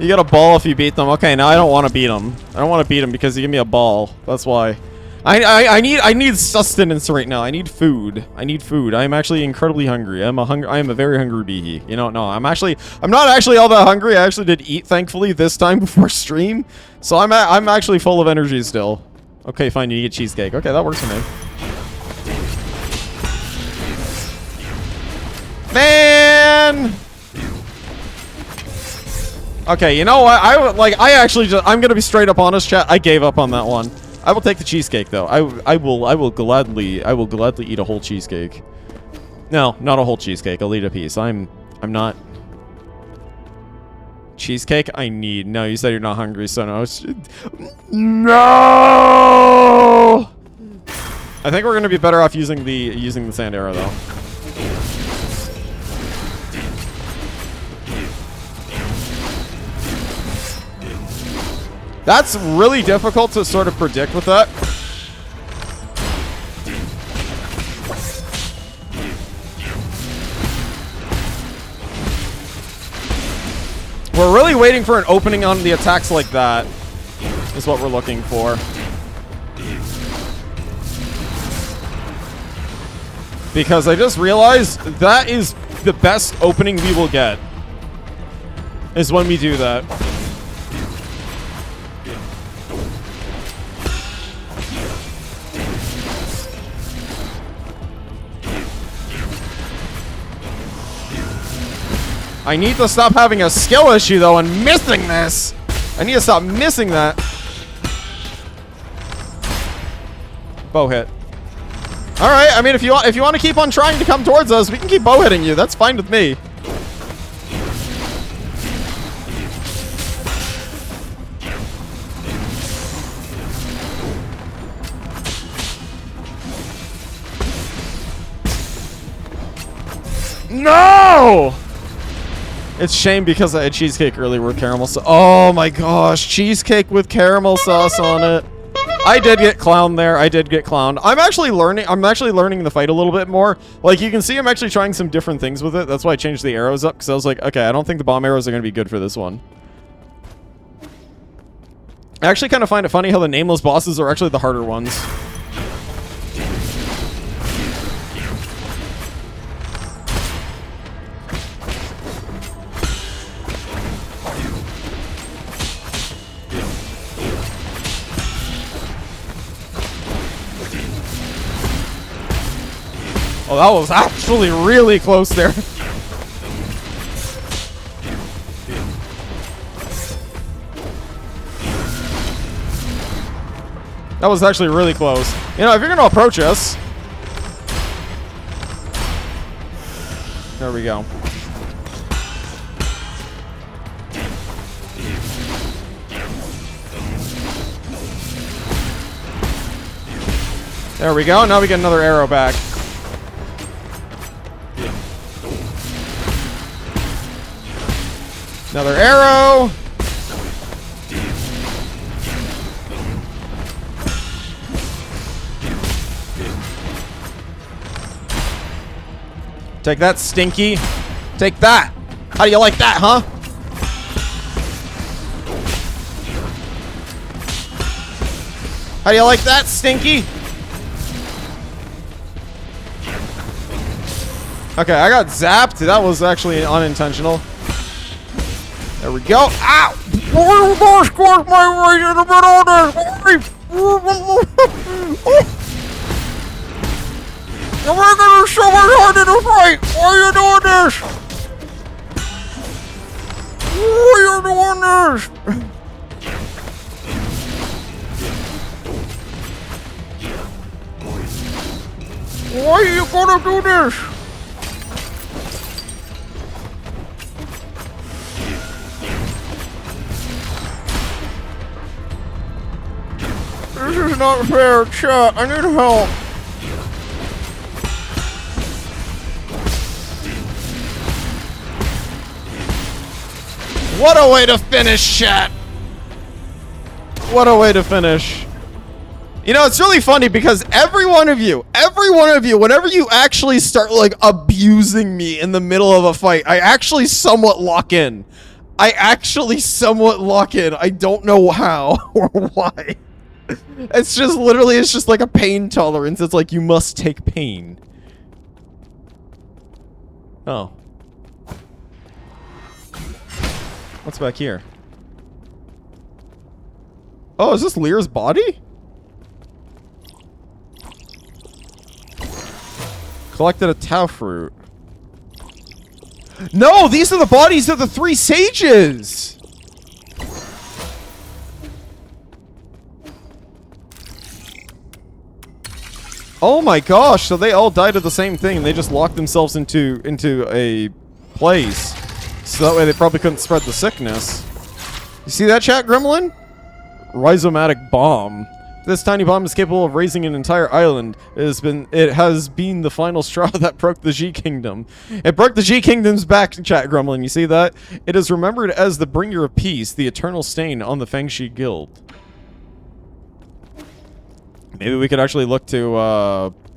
Speaker 2: You get a ball if you beat them. Okay, now I don't want to beat them. I don't want to beat them because you give me a ball. That's why. I need sustenance right now. I need food. I need food. I am actually incredibly hungry. I am a very hungry bee. You know, no, I'm not actually all that hungry. I actually did eat, thankfully, this time before stream. So I'm actually full of energy still. Okay, fine, you get cheesecake. Okay, that works for me. Man! Okay, you know what? I'm gonna be straight up honest, chat. I gave up on that one. I will take the cheesecake though. I will gladly eat a whole cheesecake. No, not a whole cheesecake. I'll eat a piece. I'm not. Cheesecake? I need. No, you said you're not hungry, so no. No! I think we're gonna be better off using the sand arrow though. That's really difficult to sort of predict with that. We're really waiting for an opening on the attacks like that, is what we're looking for. Because I just realized that is the best opening we will get, is when we do that. I need to stop having a skill issue though and missing this. I need to stop missing that. Bow hit. All right. I mean, if you want to keep on trying to come towards us, we can keep bow hitting you. That's fine with me. No! It's shame because I had cheesecake earlier with caramel sauce. Oh my gosh, cheesecake with caramel sauce on it. I did get clowned there. I did get clowned. I'm actually learning the fight a little bit more. Like you can see I'm actually trying some different things with it. That's why I changed the arrows up, because I was like, okay, I don't think the bomb arrows are going to be good for this one. I actually kind of find it funny how the nameless bosses are actually the harder ones. Oh, that was actually really close there. That was actually really close. You know, if you're going to approach us... There we go. There we go. Now we get another arrow back. Another arrow. Take that, Stinky. Take that. How do you like that, huh? How do you like that, Stinky? Okay, I got zapped. That was actually unintentional. There we go. Ow! Oh, gosh, squash my right in the middle of this. You're making it so much harder to fight. Why are you doing this? Why are you doing this? Why are you gonna do this? This is not fair, chat. I need help. What a way to finish, chat. What a way to finish. You know, it's really funny because every one of you, whenever you actually start like abusing me in the middle of a fight, I actually somewhat lock in. I don't know how or why. It's just literally, it's just like a pain tolerance. It's like you must take pain. Oh. What's back here? Oh, is this Lear's body? Collected a Tau fruit. No, these are the bodies of the 3 sages! Oh my gosh, so they all died of the same thing. They just locked themselves into a place. So that way they probably couldn't spread the sickness. You see that, chat, Gremlin? Rhizomatic bomb. This tiny bomb is capable of raising an entire island. It has been the final straw that broke the G Kingdom. It broke the G Kingdom's back, chat, Gremlin. You see that? It is remembered as the bringer of peace, the eternal stain on the Fangshi Guild. Maybe we could actually look to,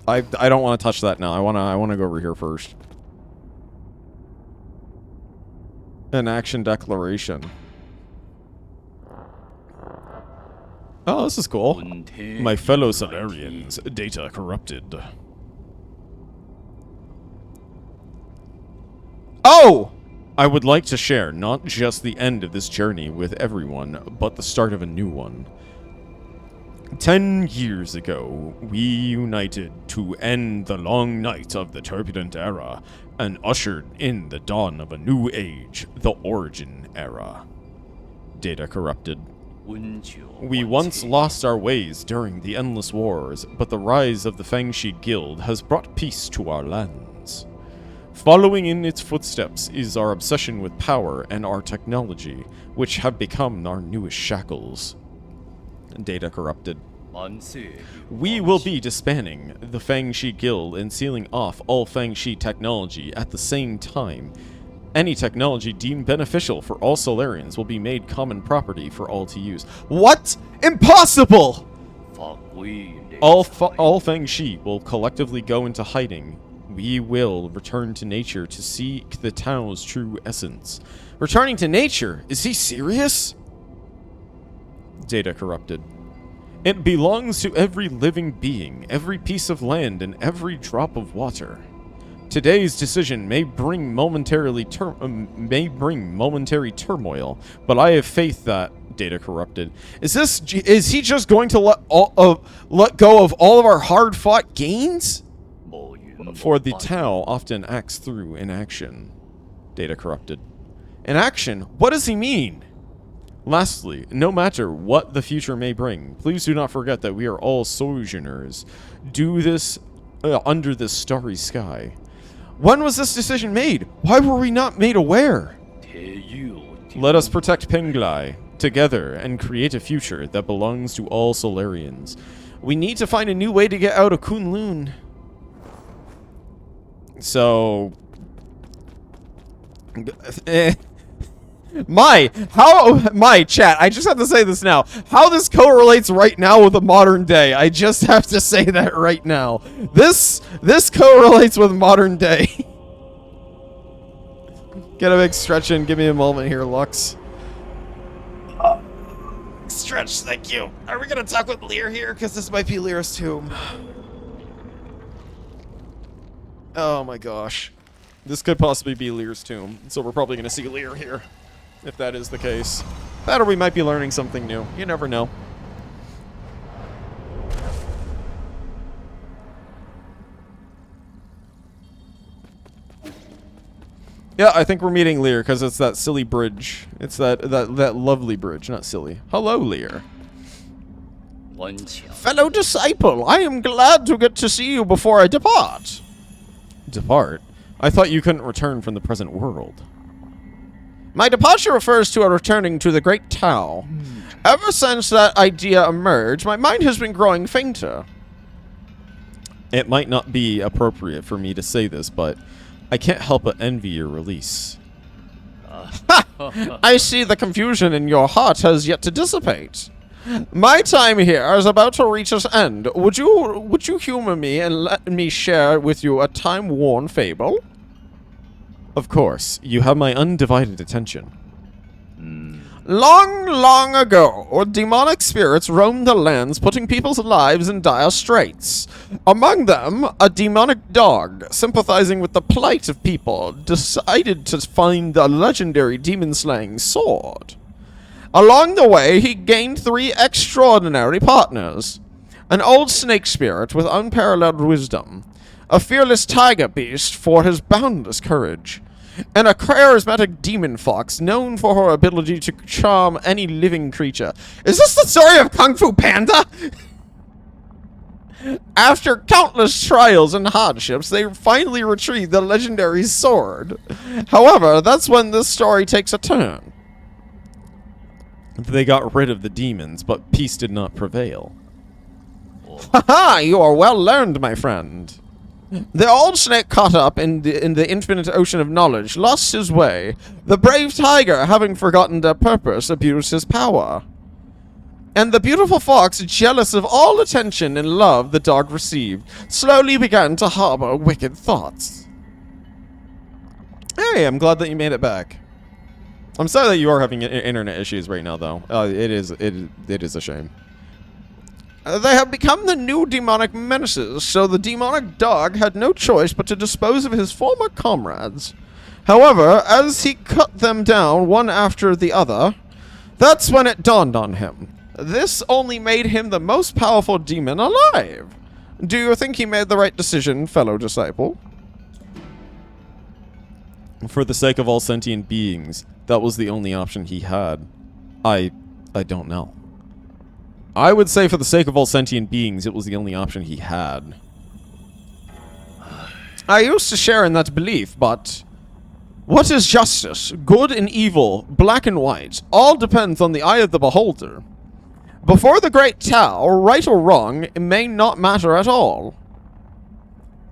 Speaker 2: I don't want to touch that now. I wanna go over here first. An action declaration. Oh, this is cool. My fellow Solarians, data corrupted. Oh! I would like to share not just the end of this journey with everyone, but the start of a new one. 10 years ago, we united to end the long night of the turbulent era and ushered in the dawn of a new age, the Origin Era. Data corrupted. We once lost our ways during the endless wars, but the rise of the Fangshi Guild has brought peace to our lands. Following in its footsteps is our obsession with power and our technology, which have become our newest shackles. Data corrupted. We will be disbanding the Fangshi Guild and sealing off all Fangshi technology at the same time. Any technology deemed beneficial for all Solarians will be made common property for all to use. What? Impossible! All Fangshi will collectively go into hiding. We will return to nature to seek the Tao's true essence. Returning to nature? Is he serious? Data corrupted. It belongs to every living being, every piece of land, and every drop of water. Today's decision may bring momentary turmoil, but I have faith that data corrupted. Is he just going to let go of all of our hard-fought gains? For the Tao often acts through inaction. Data corrupted. Inaction? What does he mean? Lastly, no matter what the future may bring, please do not forget that we are all sojourners. Do this under this starry sky. When was this decision made? Why were we not made aware? Let us protect Penglai together and create a future that belongs to all Solarians. We need to find a new way to get out of Kunlun. So... My chat, I just have to say this now. How this correlates right now with the modern day. I just have to say that right now. This correlates with modern day. Get a big stretch in. Give me a moment here, Lux.
Speaker 1: Stretch, thank you. Are we gonna talk with Lear here? Because this might be Lear's tomb.
Speaker 2: Oh my gosh. This could possibly be Lear's tomb. So we're probably gonna see Lear here. If that is the case. That or we might be learning something new. You never know. Yeah, I think we're meeting Lear because it's that silly bridge. It's that lovely bridge, not silly. Hello, Lear. Fellow disciple, I am glad to get to see you before I depart. Depart? I thought you couldn't return from the present world. My departure refers to a returning to the Great Tao. Ever since that idea emerged, my mind has been growing fainter. It might not be appropriate for me to say this, but I can't help but envy your release. I see the confusion in your heart has yet to dissipate. My time here is about to reach its end. Would you humor me and let me share with you a time-worn fable? Of course, you have my undivided attention. Long, long ago, demonic spirits roamed the lands, putting people's lives in dire straits. Among them, a demonic dog, sympathizing with the plight of people, decided to find the legendary demon-slaying sword. Along the way, he gained 3 extraordinary partners. An old snake spirit with unparalleled wisdom, a fearless tiger beast for his boundless courage, and a charismatic demon fox known for her ability to charm any living creature. Is this the story of Kung Fu Panda? After countless trials and hardships, they finally retrieved the legendary sword. However, that's when this story takes a turn. They got rid of the demons, but peace did not prevail. Haha, you are well learned, my friend. The old snake caught up in the infinite ocean of knowledge, lost his way. The brave tiger, having forgotten their purpose, abused his power. And the beautiful fox, jealous of all attention and love the dog received, slowly began to harbor wicked thoughts. Hey, I'm glad that you made it back. I'm sorry that you are having internet issues right now, though. It is a shame. They have become the new demonic menaces, so the demonic dog had no choice but to dispose of his former comrades. However, as he cut them down one after the other, that's when it dawned on him. This only made him the most powerful demon alive. Do you think he made the right decision, fellow disciple? For the sake of all sentient beings, that was the only option he had. I don't know. I would say for the sake of all sentient beings, it was the only option he had. I used to share in that belief, but... what is justice? Good and evil, black and white, all depends on the eye of the beholder. Before the great Tao, right or wrong, it may not matter at all.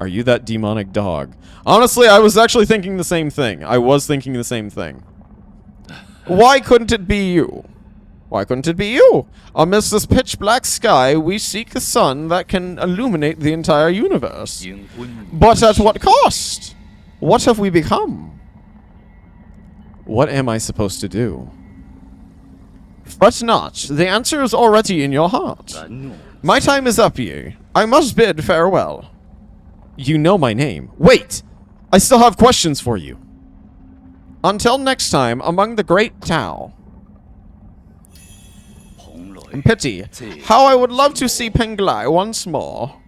Speaker 2: Are you that demonic dog? Honestly, I was actually thinking the same thing. I was thinking the same thing. Why couldn't it be you? Why couldn't it be you? Amidst this pitch black sky, we seek the sun that can illuminate the entire universe. But at what cost? What have we become? What am I supposed to do? Fret not, the answer is already in your heart. My time is up, ye. I must bid farewell. You know my name. Wait! I still have questions for you. Until next time, among the great Tao. Pity. How I would love to see Penglai once more.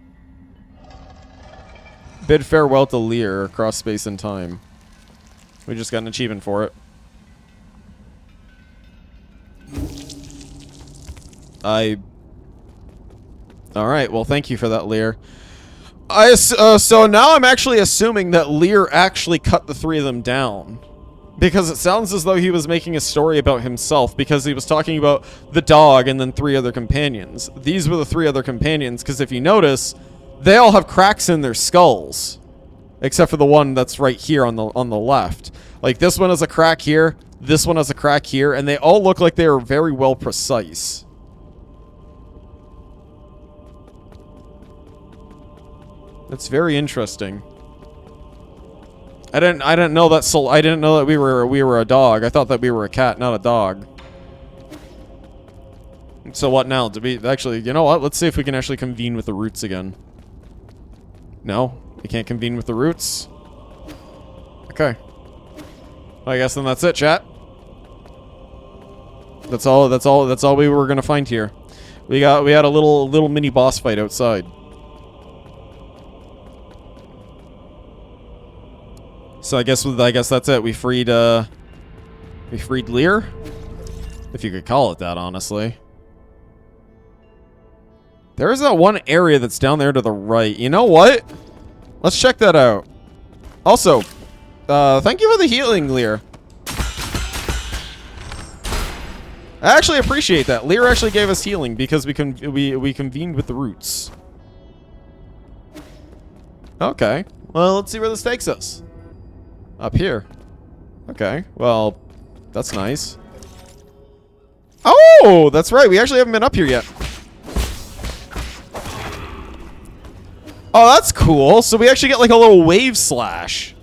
Speaker 2: Bid farewell to Lear across space and time. We just got an achievement for it. Alright, well thank you for that, Lear. So now I'm actually assuming that Lear actually cut the three of them down. Because it sounds as though he was making a story about himself, because he was talking about the dog and then three other companions. These were the three other companions, because if you notice, they all have cracks in their skulls. Except for the one that's right here on the left. Like, this one has a crack here, this one has a crack here, and they all look like they are very well precise. That's very interesting. I didn't know that I didn't know that we were a dog. I thought that we were a cat, not a dog. So what now? Actually, you know what? Let's see if we can actually convene with the roots again. No, we can't convene with the roots. Okay. Well, I guess then that's it, chat. That's all we were gonna find here. We had a little mini boss fight outside. So I guess that's it. We freed Lear, if you could call it that, honestly. There is that one area that's down there to the right. You know what? Let's check that out. Also, thank you for the healing, Lear. I actually appreciate that. Lear actually gave us healing because we convened with the roots. Okay. Well, let's see where this takes us. Up here. Okay, well, that's nice. Oh, that's right. We actually haven't been up here yet. Oh, that's cool. So we actually get like a little wave slash.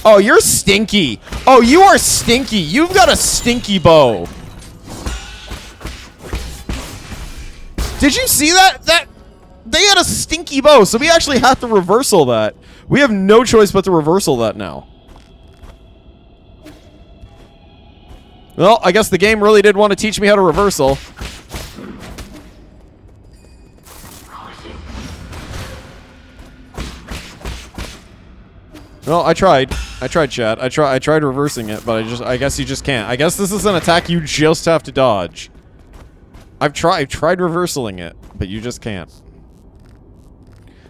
Speaker 2: Oh, you're stinky. Oh, you are stinky. You've got a stinky bow. Did you see that? They had a stinky bow, so we actually have to reversal that. We have no choice but to reversal that now. Well, I guess the game really did want to teach me how to reversal. Well, I tried. I tried, chat. I tried reversing it, but I guess you just can't. I guess this is an attack you just have to dodge. I've tried reversing it, but you just can't.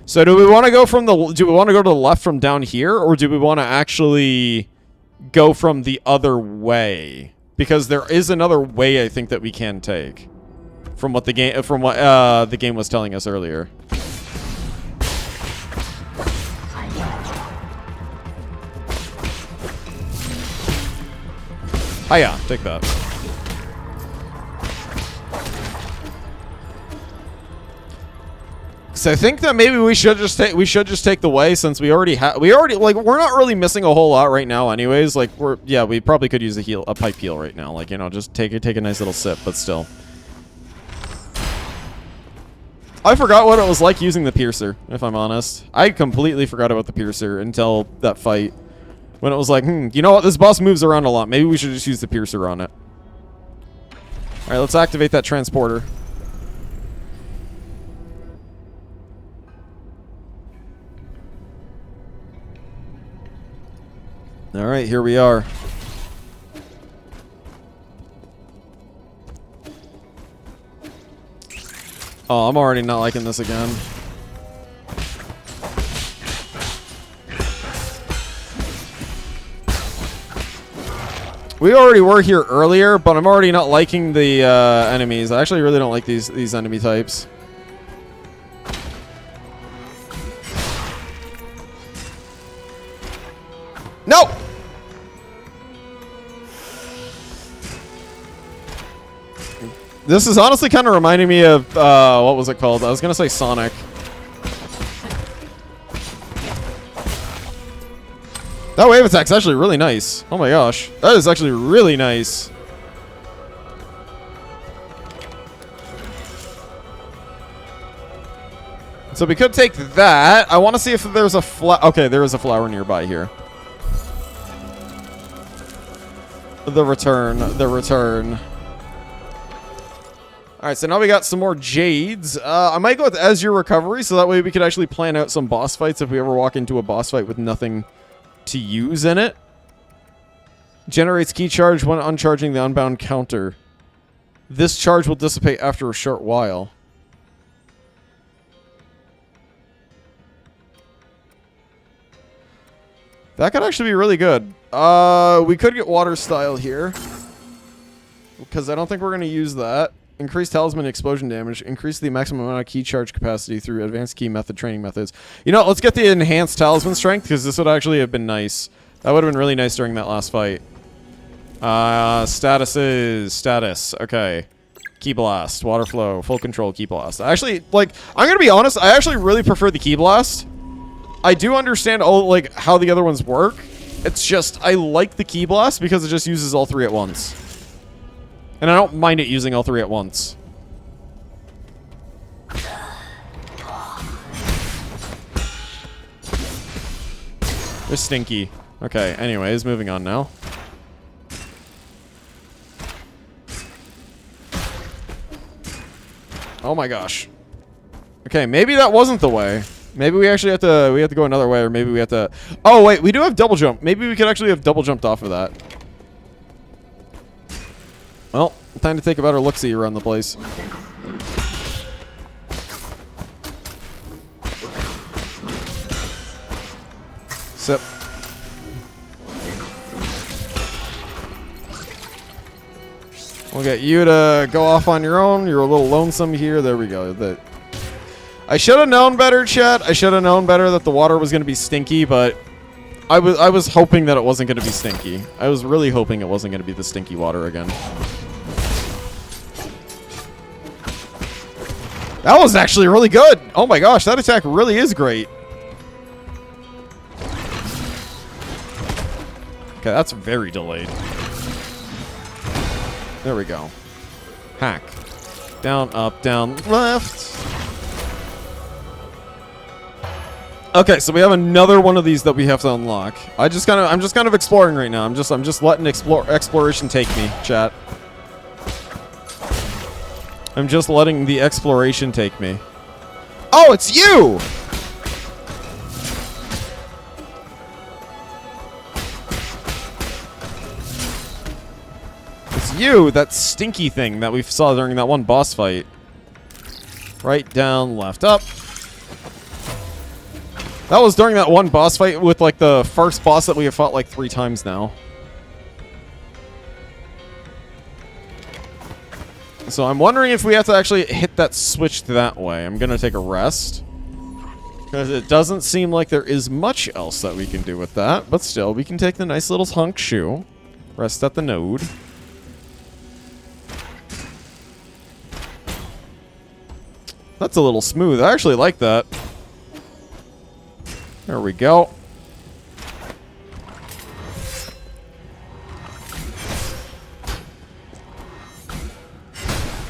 Speaker 2: So do we want to go from the do we want to go to the left from down here, or do we want to actually go from the other way? Because there is another way I think that we can take from what the game was telling us earlier. Hiya, take that. So I think that maybe we should just take the way, since we already like, we're not really missing a whole lot right now anyways. Like, we probably could use a pipe heal right now, like, you know, just take a nice little sip, but still. I forgot what it was like using the piercer, if I'm honest. I completely forgot about the piercer until that fight, when it was like, you know what, this boss moves around a lot, maybe we should just use the piercer on it. Alright, let's activate that transporter. Alright, here we are. Oh, I'm already not liking this again. We already were here earlier, but I'm already not liking the enemies. I actually really don't like these enemy types. No! This is honestly kind of reminding me of, what was it called? I was going to say Sonic. That wave attack's actually really nice. Oh my gosh. That is actually really nice. So we could take that. I want to see if there's a okay, there is a flower nearby here. The return. Alright, so now we got some more jades. I might go with Azure Recovery, so that way we could actually plan out some boss fights if we ever walk into a boss fight with nothing to use in it. Generates key charge when uncharging the unbound counter. This charge will dissipate after a short while. That could actually be really good. We could get water style here, because I don't think we're going to use that. Increase talisman explosion damage. Increase the maximum amount of key charge capacity through advanced key method training methods. You know, let's get the enhanced talisman strength, because this would actually have been nice. That would have been really nice during that last fight. Status. Okay. Key blast. Water flow. Full control. Key blast. Actually, like, I'm going to be honest. I actually really prefer the key blast. I do understand like how the other ones work. It's just, I like the key blast because it just uses all three at once. And I don't mind it using all three at once. They're stinky. Okay, anyways, moving on now. Oh my gosh. Okay, maybe that wasn't the way. Maybe we actually have to go another way, or maybe we have to... Oh, wait, we do have double jump. Maybe we could actually have double jumped off of that. Well, time to take a better look-see around the place. Sip. We'll get you to go off on your own. You're a little lonesome here. There we go. I should have known better, chat. I should have known better that the water was going to be stinky, but I was hoping that it wasn't going to be stinky. I was really hoping it wasn't going to be the stinky water again. That was actually really good. Oh my gosh, that attack really is great. Okay, that's very delayed. There we go. Hack. Down, up, down, left. Okay, so we have another one of these that we have to unlock. I'm just kind of exploring right now. I'm just letting exploration take me, chat. I'm just letting the exploration take me. Oh, it's you! It's You, that stinky thing that we saw during that one boss fight. Right, down, left, up. That was during that one boss fight with, like, the first boss that we have fought, like, 3 times now. So I'm wondering if we have to actually hit that switch that way. I'm gonna take a rest. Because it doesn't seem like there is much else that we can do with that. But still, we can take the nice little hunk shoe. Rest at the node. That's a little smooth. I actually like that. There we go.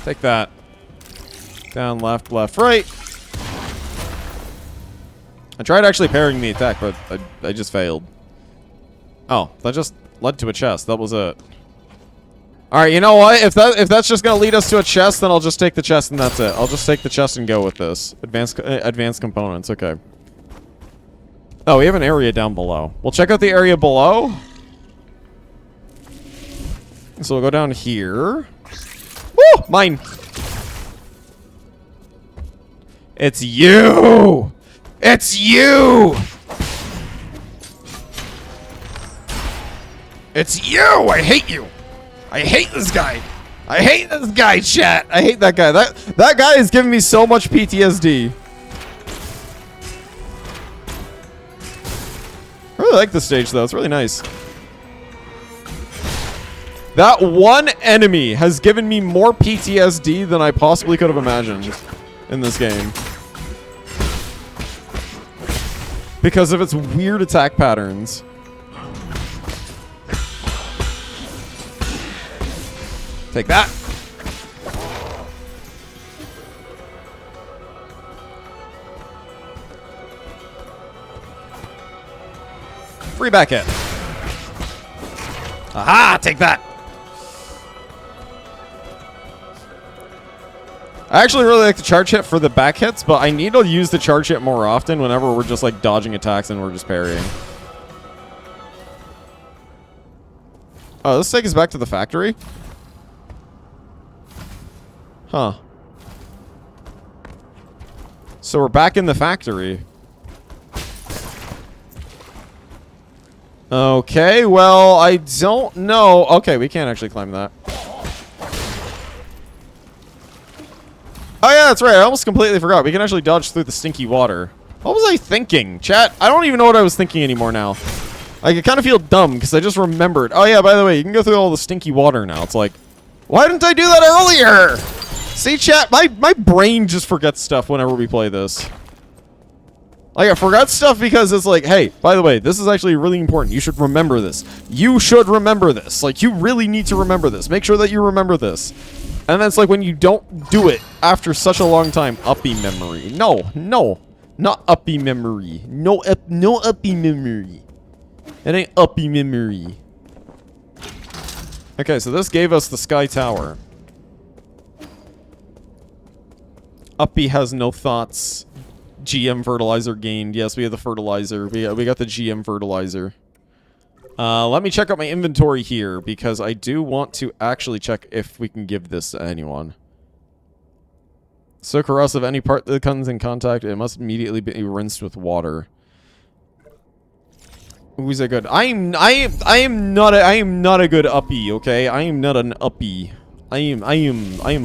Speaker 2: Take that. Down, left, left, right. I tried actually parrying the attack, but I just failed. Oh, that just led to a chest. That was it. Alright, you know what? If that's just gonna lead us to a chest, then I'll just take the chest and that's it. I'll just take the chest and go with this. Advanced components, okay. Oh, we have an area down below. We'll check out the area below. So we'll go down here. Woo! Mine! It's you! It's you! It's you! I hate you! I hate this guy! I hate this guy, chat! I hate that guy. That guy is giving me so much PTSD. I really like this stage, though. It's really nice. That one enemy has given me more PTSD than I possibly could have imagined in this game. Because of its weird attack patterns. Take that. Free back hit. Aha! Take that. I actually really like the charge hit for the back hits, but I need to use the charge hit more often whenever we're just like dodging attacks and we're just parrying. Oh, let's take us back to the factory. Huh. So we're back in the factory. Okay, well, I don't know. Okay, we can't actually climb that. Oh yeah, that's right. I almost completely forgot. We can actually dodge through the stinky water. What was I thinking? Chat, I don't even know what I was thinking anymore now. Like, I kind of feel dumb because I just remembered. Oh yeah, by the way, you can go through all the stinky water now. It's like, why didn't I do that earlier? See, chat, my brain just forgets stuff whenever we play this. Like, I forgot stuff because it's like, hey, by the way, this is actually really important. You should remember this. You should remember this. Like, you really need to remember this. Make sure that you remember this. And that's like when you don't do it after such a long time. Uppy memory. No, no. Not uppy memory. No uppy memory. It ain't uppy memory. Okay, so this gave us the Sky Tower. Uppy has no thoughts. GM fertilizer gained. Yes, we have the fertilizer. We got the GM fertilizer. Let me check out my inventory here, because I do want to actually check if we can give this to anyone. So corrosive, any part that comes in contact, it must immediately be rinsed with water. Who's that good? I am not a good uppy, okay? I am not an uppy. I am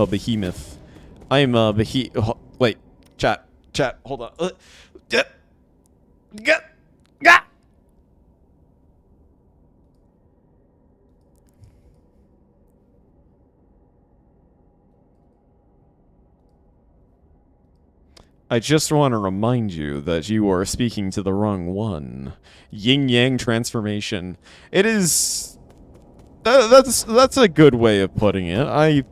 Speaker 2: a behemoth. I am a wait, chat, hold on. I just want to remind you that you are speaking to the wrong one. Yin-yang transformation. It is... That's a good way of putting it. I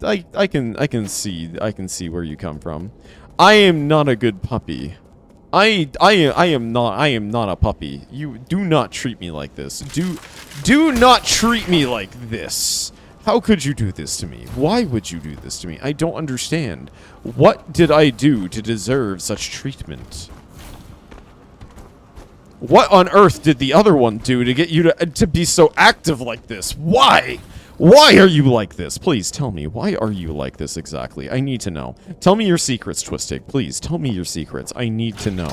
Speaker 2: can see where you come from. I am not a good puppy. I am not a puppy. You do not treat me like this. Do not treat me like this. How could you do this to me? Why would you do this to me? I don't understand. What did I do to deserve such treatment? What on earth did the other one do to get you to be so active like this? Why? Why are you like this? Please tell me. Why are you like this exactly? I need to know. Tell me your secrets, Twistig. Please, tell me your secrets. I need to know.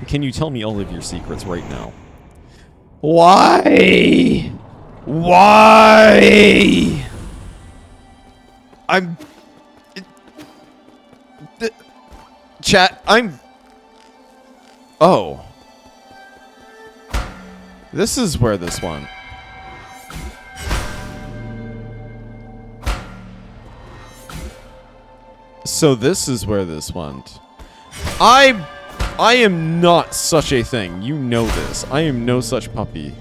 Speaker 2: Can you tell me all of your secrets right now?
Speaker 1: Why? Why? I'm...
Speaker 2: Chat, I'm... Oh. This is where this went. So this is where this went. I am not such a thing. You know this. I am no such puppy.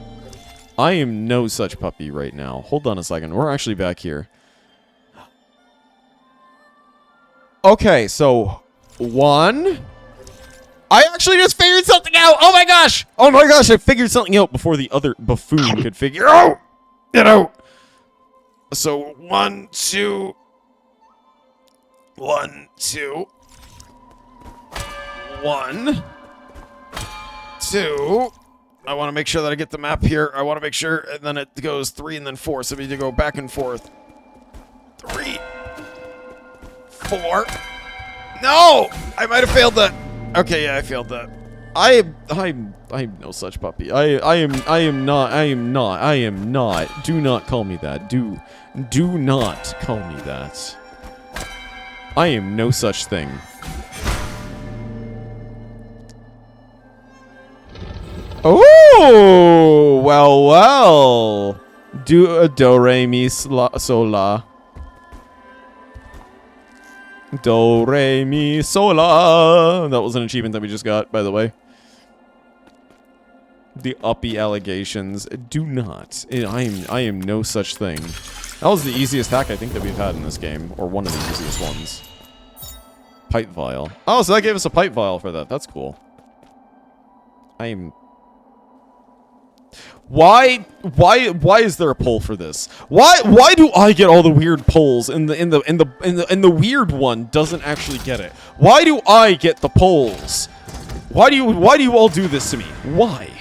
Speaker 2: I am no such puppy right now. Hold on a second. We're actually back here. Okay, so... 1... I actually just figured something out! Oh my gosh! Oh my gosh, I figured something out before the other buffoon could figure out!
Speaker 1: So, 1, 2... 1, 2... 1... 2... I want to make sure that I get the map here. I want to make sure, and then it goes 3 and then 4, so we need to go back and forth. 3... 4... No! I might have failed that. Okay, yeah, I failed that.
Speaker 2: I'm no such puppy. I am not. Do not call me that. Do not call me that. I am no such thing. Oh, well. Do re mi so la. Do, re, mi, so, la. That was an achievement that we just got, by the way. The uppy allegations. Do not. I am no such thing. That was the easiest hack I think that we've had in this game. Or one of the easiest ones. Pipe vial. Oh, so that gave us a pipe vial for that. That's cool. Why is there a poll for this? Why do I get all the weird polls and the weird one doesn't actually get it? Why do I get the polls? Why do you all do this to me? Why?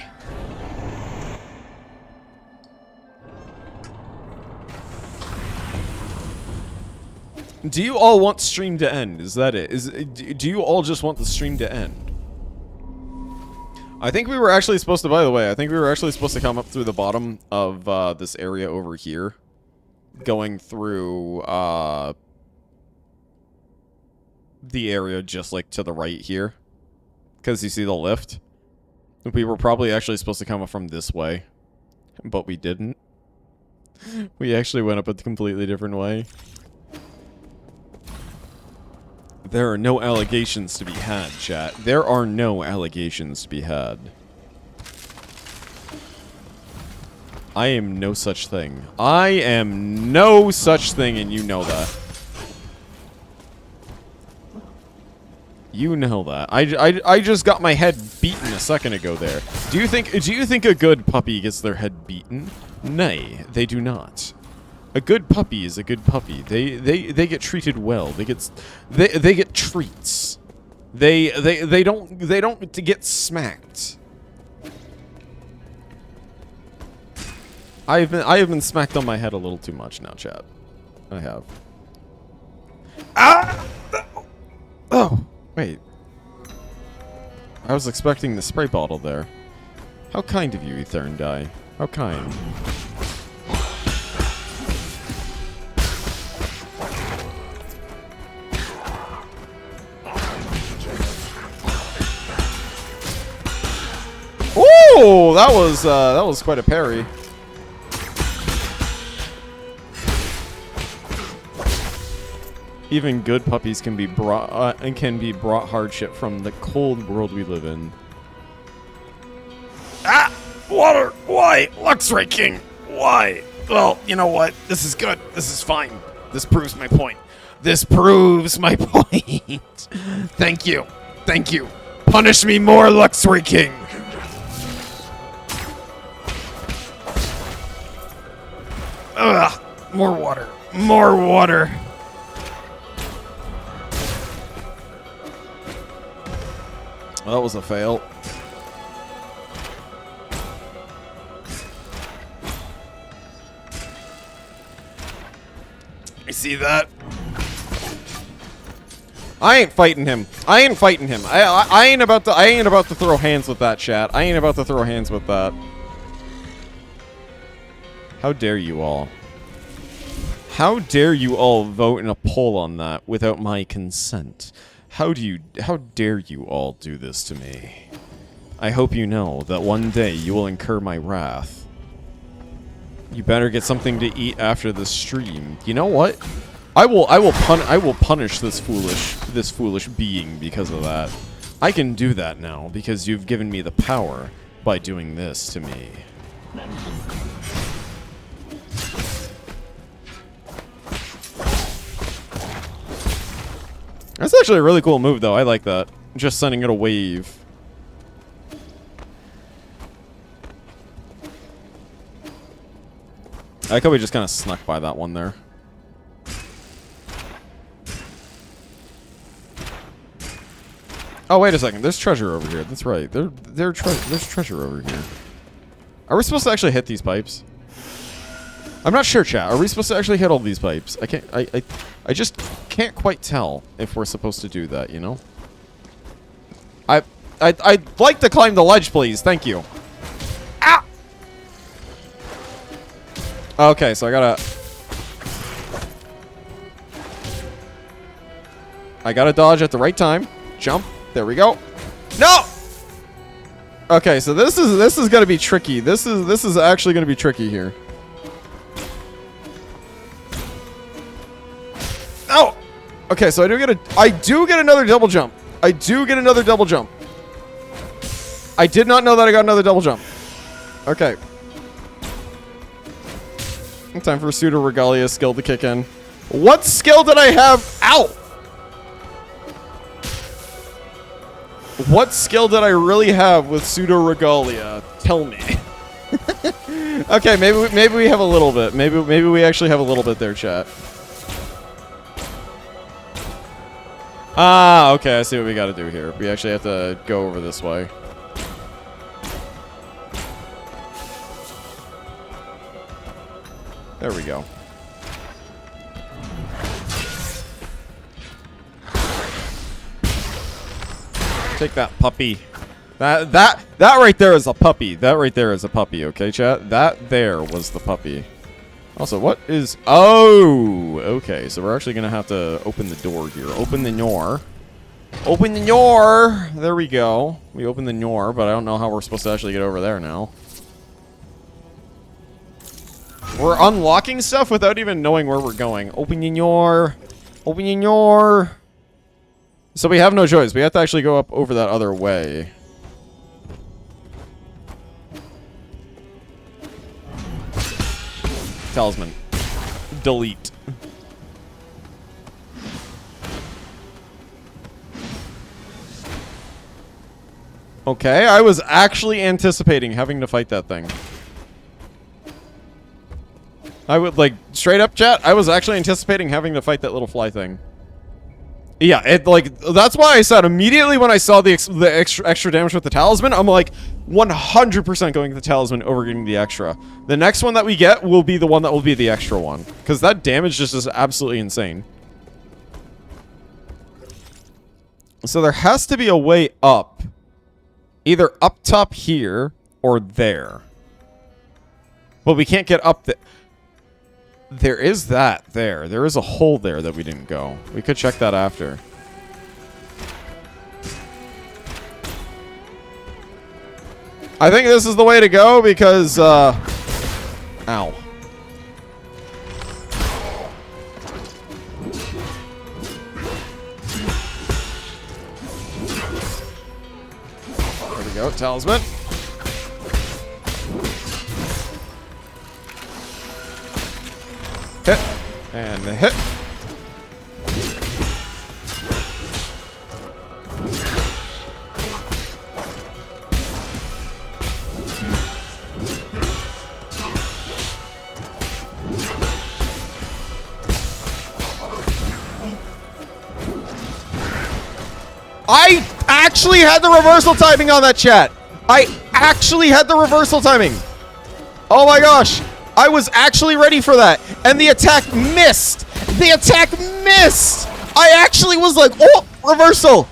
Speaker 2: Do you all want stream to end? Is that it? Do you all just want the stream to end? I think we were actually supposed to, by the way, I think we were actually supposed to come up through the bottom of this area over here. Going through the area just like to the right here. Because you see the lift? We were probably actually supposed to come up from this way. But we didn't. We actually went up a completely different way. There are no allegations to be had, chat. There are no allegations to be had. I am no such thing. I am no such thing, and you know that. You know that. I just got my head beaten a second ago there. Do you think a good puppy gets their head beaten? Nay, they do not. A good puppy is a good puppy. They get treated well. They get treats. They don't get smacked. I have been smacked on my head a little too much now, chat. I have. Ah! Oh, wait. I was expecting the spray bottle there. How kind of you, Etherndy. How kind. Oh, that was quite a parry. Even good puppies can be brought hardship from the cold world we live in.
Speaker 1: Ah! Water! Why? Luxray King! Why? Well, you know what? This is good. This is fine. This proves my point. This proves my point. Thank you. Thank you. Punish me more, Luxray King! Ugh! More water. More water.
Speaker 2: Well, that was a fail.
Speaker 1: I see that.
Speaker 2: I ain't fighting him. I ain't fighting him. I ain't about to throw hands with that, chat. I ain't about to throw hands with that. How dare you all? How dare you all vote in a poll on that without my consent? How dare you all do this to me? I hope you know that one day you will incur my wrath. You better get something to eat after the stream. You know what? I will punish this foolish being because of that. I can do that now because you've given me the power by doing this to me. That's actually a really cool move, though. I like that. Just sending it a wave. I like how we just kind of snuck by that one there. Oh, wait a second. There's treasure over here. That's right. There's treasure over here. Are we supposed to actually hit these pipes? I'm not sure, chat. Are we supposed to actually hit all these pipes? I can't. I just can't quite tell if we're supposed to do that. You know. I'd like to climb the ledge, please. Thank you. Ah. Okay, so I gotta dodge at the right time. Jump. There we go. No. Okay, so this is gonna be tricky. This is actually gonna be tricky here. Oh. Okay, so I do get another double jump. I do get another double jump. I did not know that I got another double jump. Okay. Time for Pseudo Regalia skill to kick in. What skill did I have? Ow! What skill did I really have with Pseudo Regalia? Tell me. Okay, maybe we have a little bit. Maybe we actually have a little bit there, chat. Ah, okay, I see what we gotta do here. We actually have to go over this way. There we go. Take that puppy. That right there is a puppy. That right there is a puppy, okay, chat? That there was the puppy. Also, what is... Oh! Okay, so we're actually going to have to open the door here. Open the door. Open the door! There we go. We opened the door, but I don't know how we're supposed to actually get over there now. We're unlocking stuff without even knowing where we're going. Open the door. Open the door. So we have no choice. We have to actually go up over that other way. Talisman. Delete. Okay, I was actually anticipating having to fight that thing. I would, like, straight up, chat, I was actually anticipating having to fight that little fly thing. Yeah, it, like, that's why I said immediately when I saw the extra damage with the talisman, I'm like, 100% going with the talisman over getting the extra. The next one that we get will be the one that will be the extra one. Because that damage just is absolutely insane. So there has to be a way up. Either up top here, or there. But we can't get up there. There is that there. There is a hole there that we didn't go. We could check that after. I think this is the way to go because, ow. There we go, talisman. Hit. And a hit. I actually had the reversal timing on that, chat. I actually had the reversal timing. Oh my gosh. I was actually ready for that. And the attack missed. The attack missed. I actually was like, oh, reversal.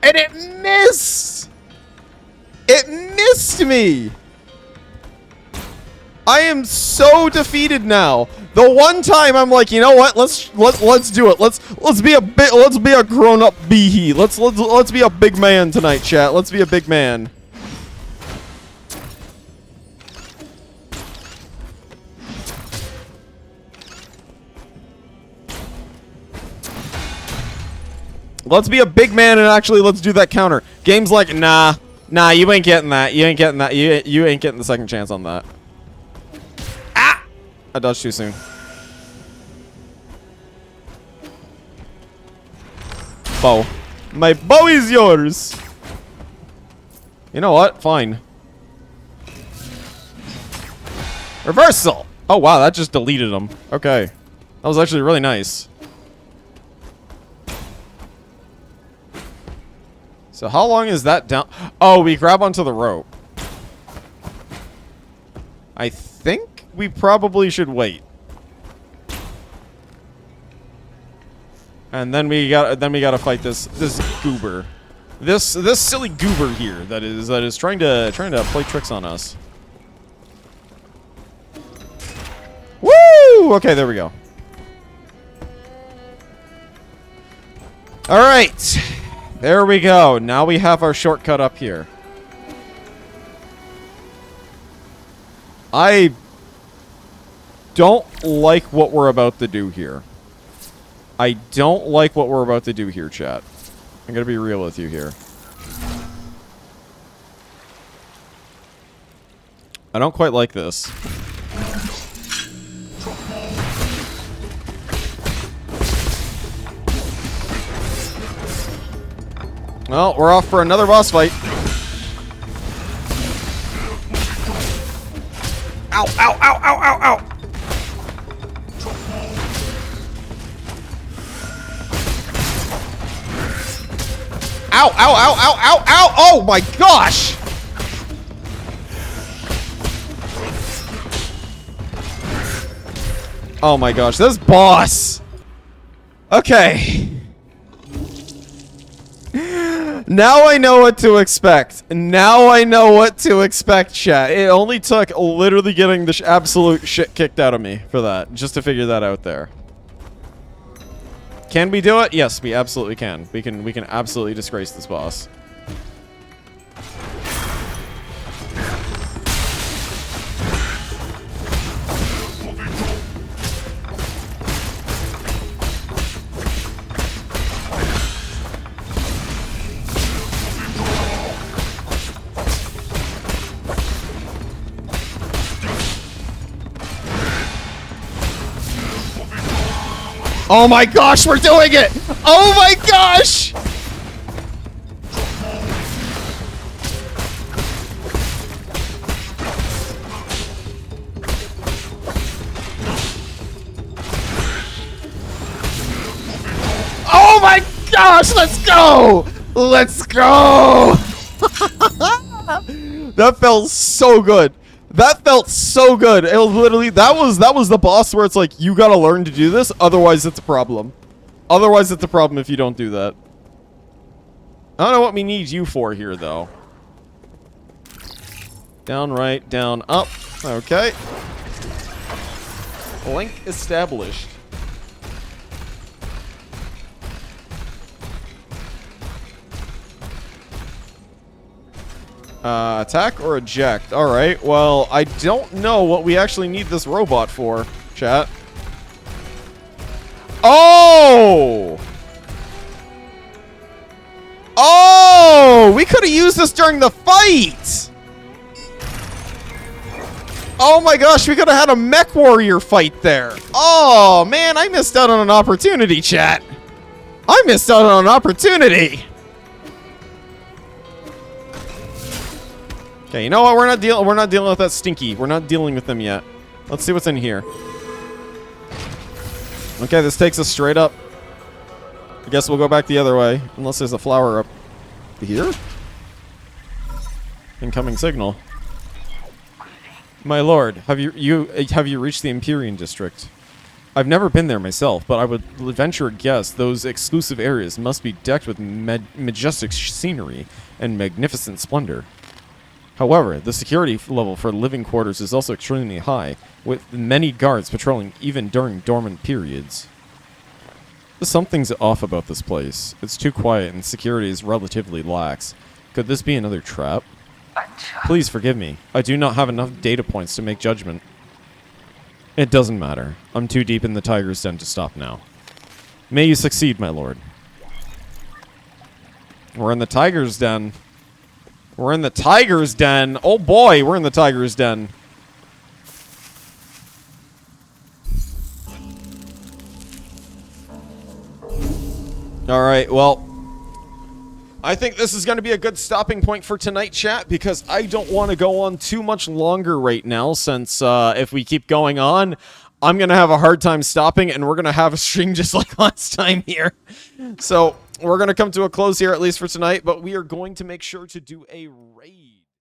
Speaker 2: And it missed. It missed me. I am so defeated now. The one time I'm like, you know what? Let's do it. Let's be a grown-up beehee. Let's be a big man tonight, chat. Let's be a big man. Let's be a big man and actually let's do that counter. Game's like, nah, you ain't getting that. You ain't getting that. You ain't getting the second chance on that. Ah! I dodged too soon. Bow. My bow is yours. You know what? Fine. Reversal. Oh wow, that just deleted him. Okay. That was actually really nice. So how long is that down? Oh, we grab onto the rope. I think we probably should wait. And then we gotta fight this goober. This silly goober here that is trying to play tricks on us. Woo! Okay, there we go. All right. There we go. Now we have our shortcut up here. I don't like what we're about to do here. I don't like what we're about to do here, chat. I'm gonna be real with you here. I don't quite like this. Well, we're off for another boss fight. Ow, ow, ow, ow, ow, ow. Ow, ow, ow, ow, ow, ow. Oh my gosh. Oh my gosh, this boss. Okay. Now I know what to expect. Now I know what to expect, chat. It only took literally getting the absolute shit kicked out of me for that, just to figure that out there. Can we do it? Yes, we absolutely can. We can absolutely disgrace this boss. Oh my gosh, we're doing it! Oh my gosh! Oh my gosh, let's go! Let's go! That felt so good. That felt so good. It was literally that was the boss where it's like you gotta learn to do this, otherwise it's a problem. Otherwise it's a problem if you don't do that. I don't know what we need you for here though. Down, right, down, up. Okay. Link established. Attack or eject? Alright, well, I don't know what we actually need this robot for, chat. Oh! Oh! We could have used this during the fight! Oh my gosh, we could have had a mech warrior fight there. Oh, man, I missed out on an opportunity, chat. I missed out on an opportunity. Okay, you know what? We're not dealing with that stinky. We're not dealing with them yet. Let's see what's in here. Okay, this takes us straight up. I guess we'll go back the other way. Unless there's a flower up here? Incoming signal. My lord, have you reached the Empyrean district? I've never been there myself, but I would venture a guess those exclusive areas must be decked with majestic scenery and magnificent splendor. However, the security level for living quarters is also extremely high, with many guards patrolling even during dormant periods. Something's off about this place. It's too quiet and security is relatively lax. Could this be another trap? Please forgive me. I do not have enough data points to make judgment. It doesn't matter. I'm too deep in the tiger's den to stop now. May you succeed, my lord. We're in the tiger's den. We're in the tiger's den. Oh boy, we're in the tiger's den. Alright, well, I think this is going to be a good stopping point for tonight, chat, because I don't want to go on too much longer right now, since if we keep going on, I'm going to have a hard time stopping, and we're going to have a stream just like last time here. So, we're going to come to a close here, at least for tonight, but we are going to make sure to do a raid.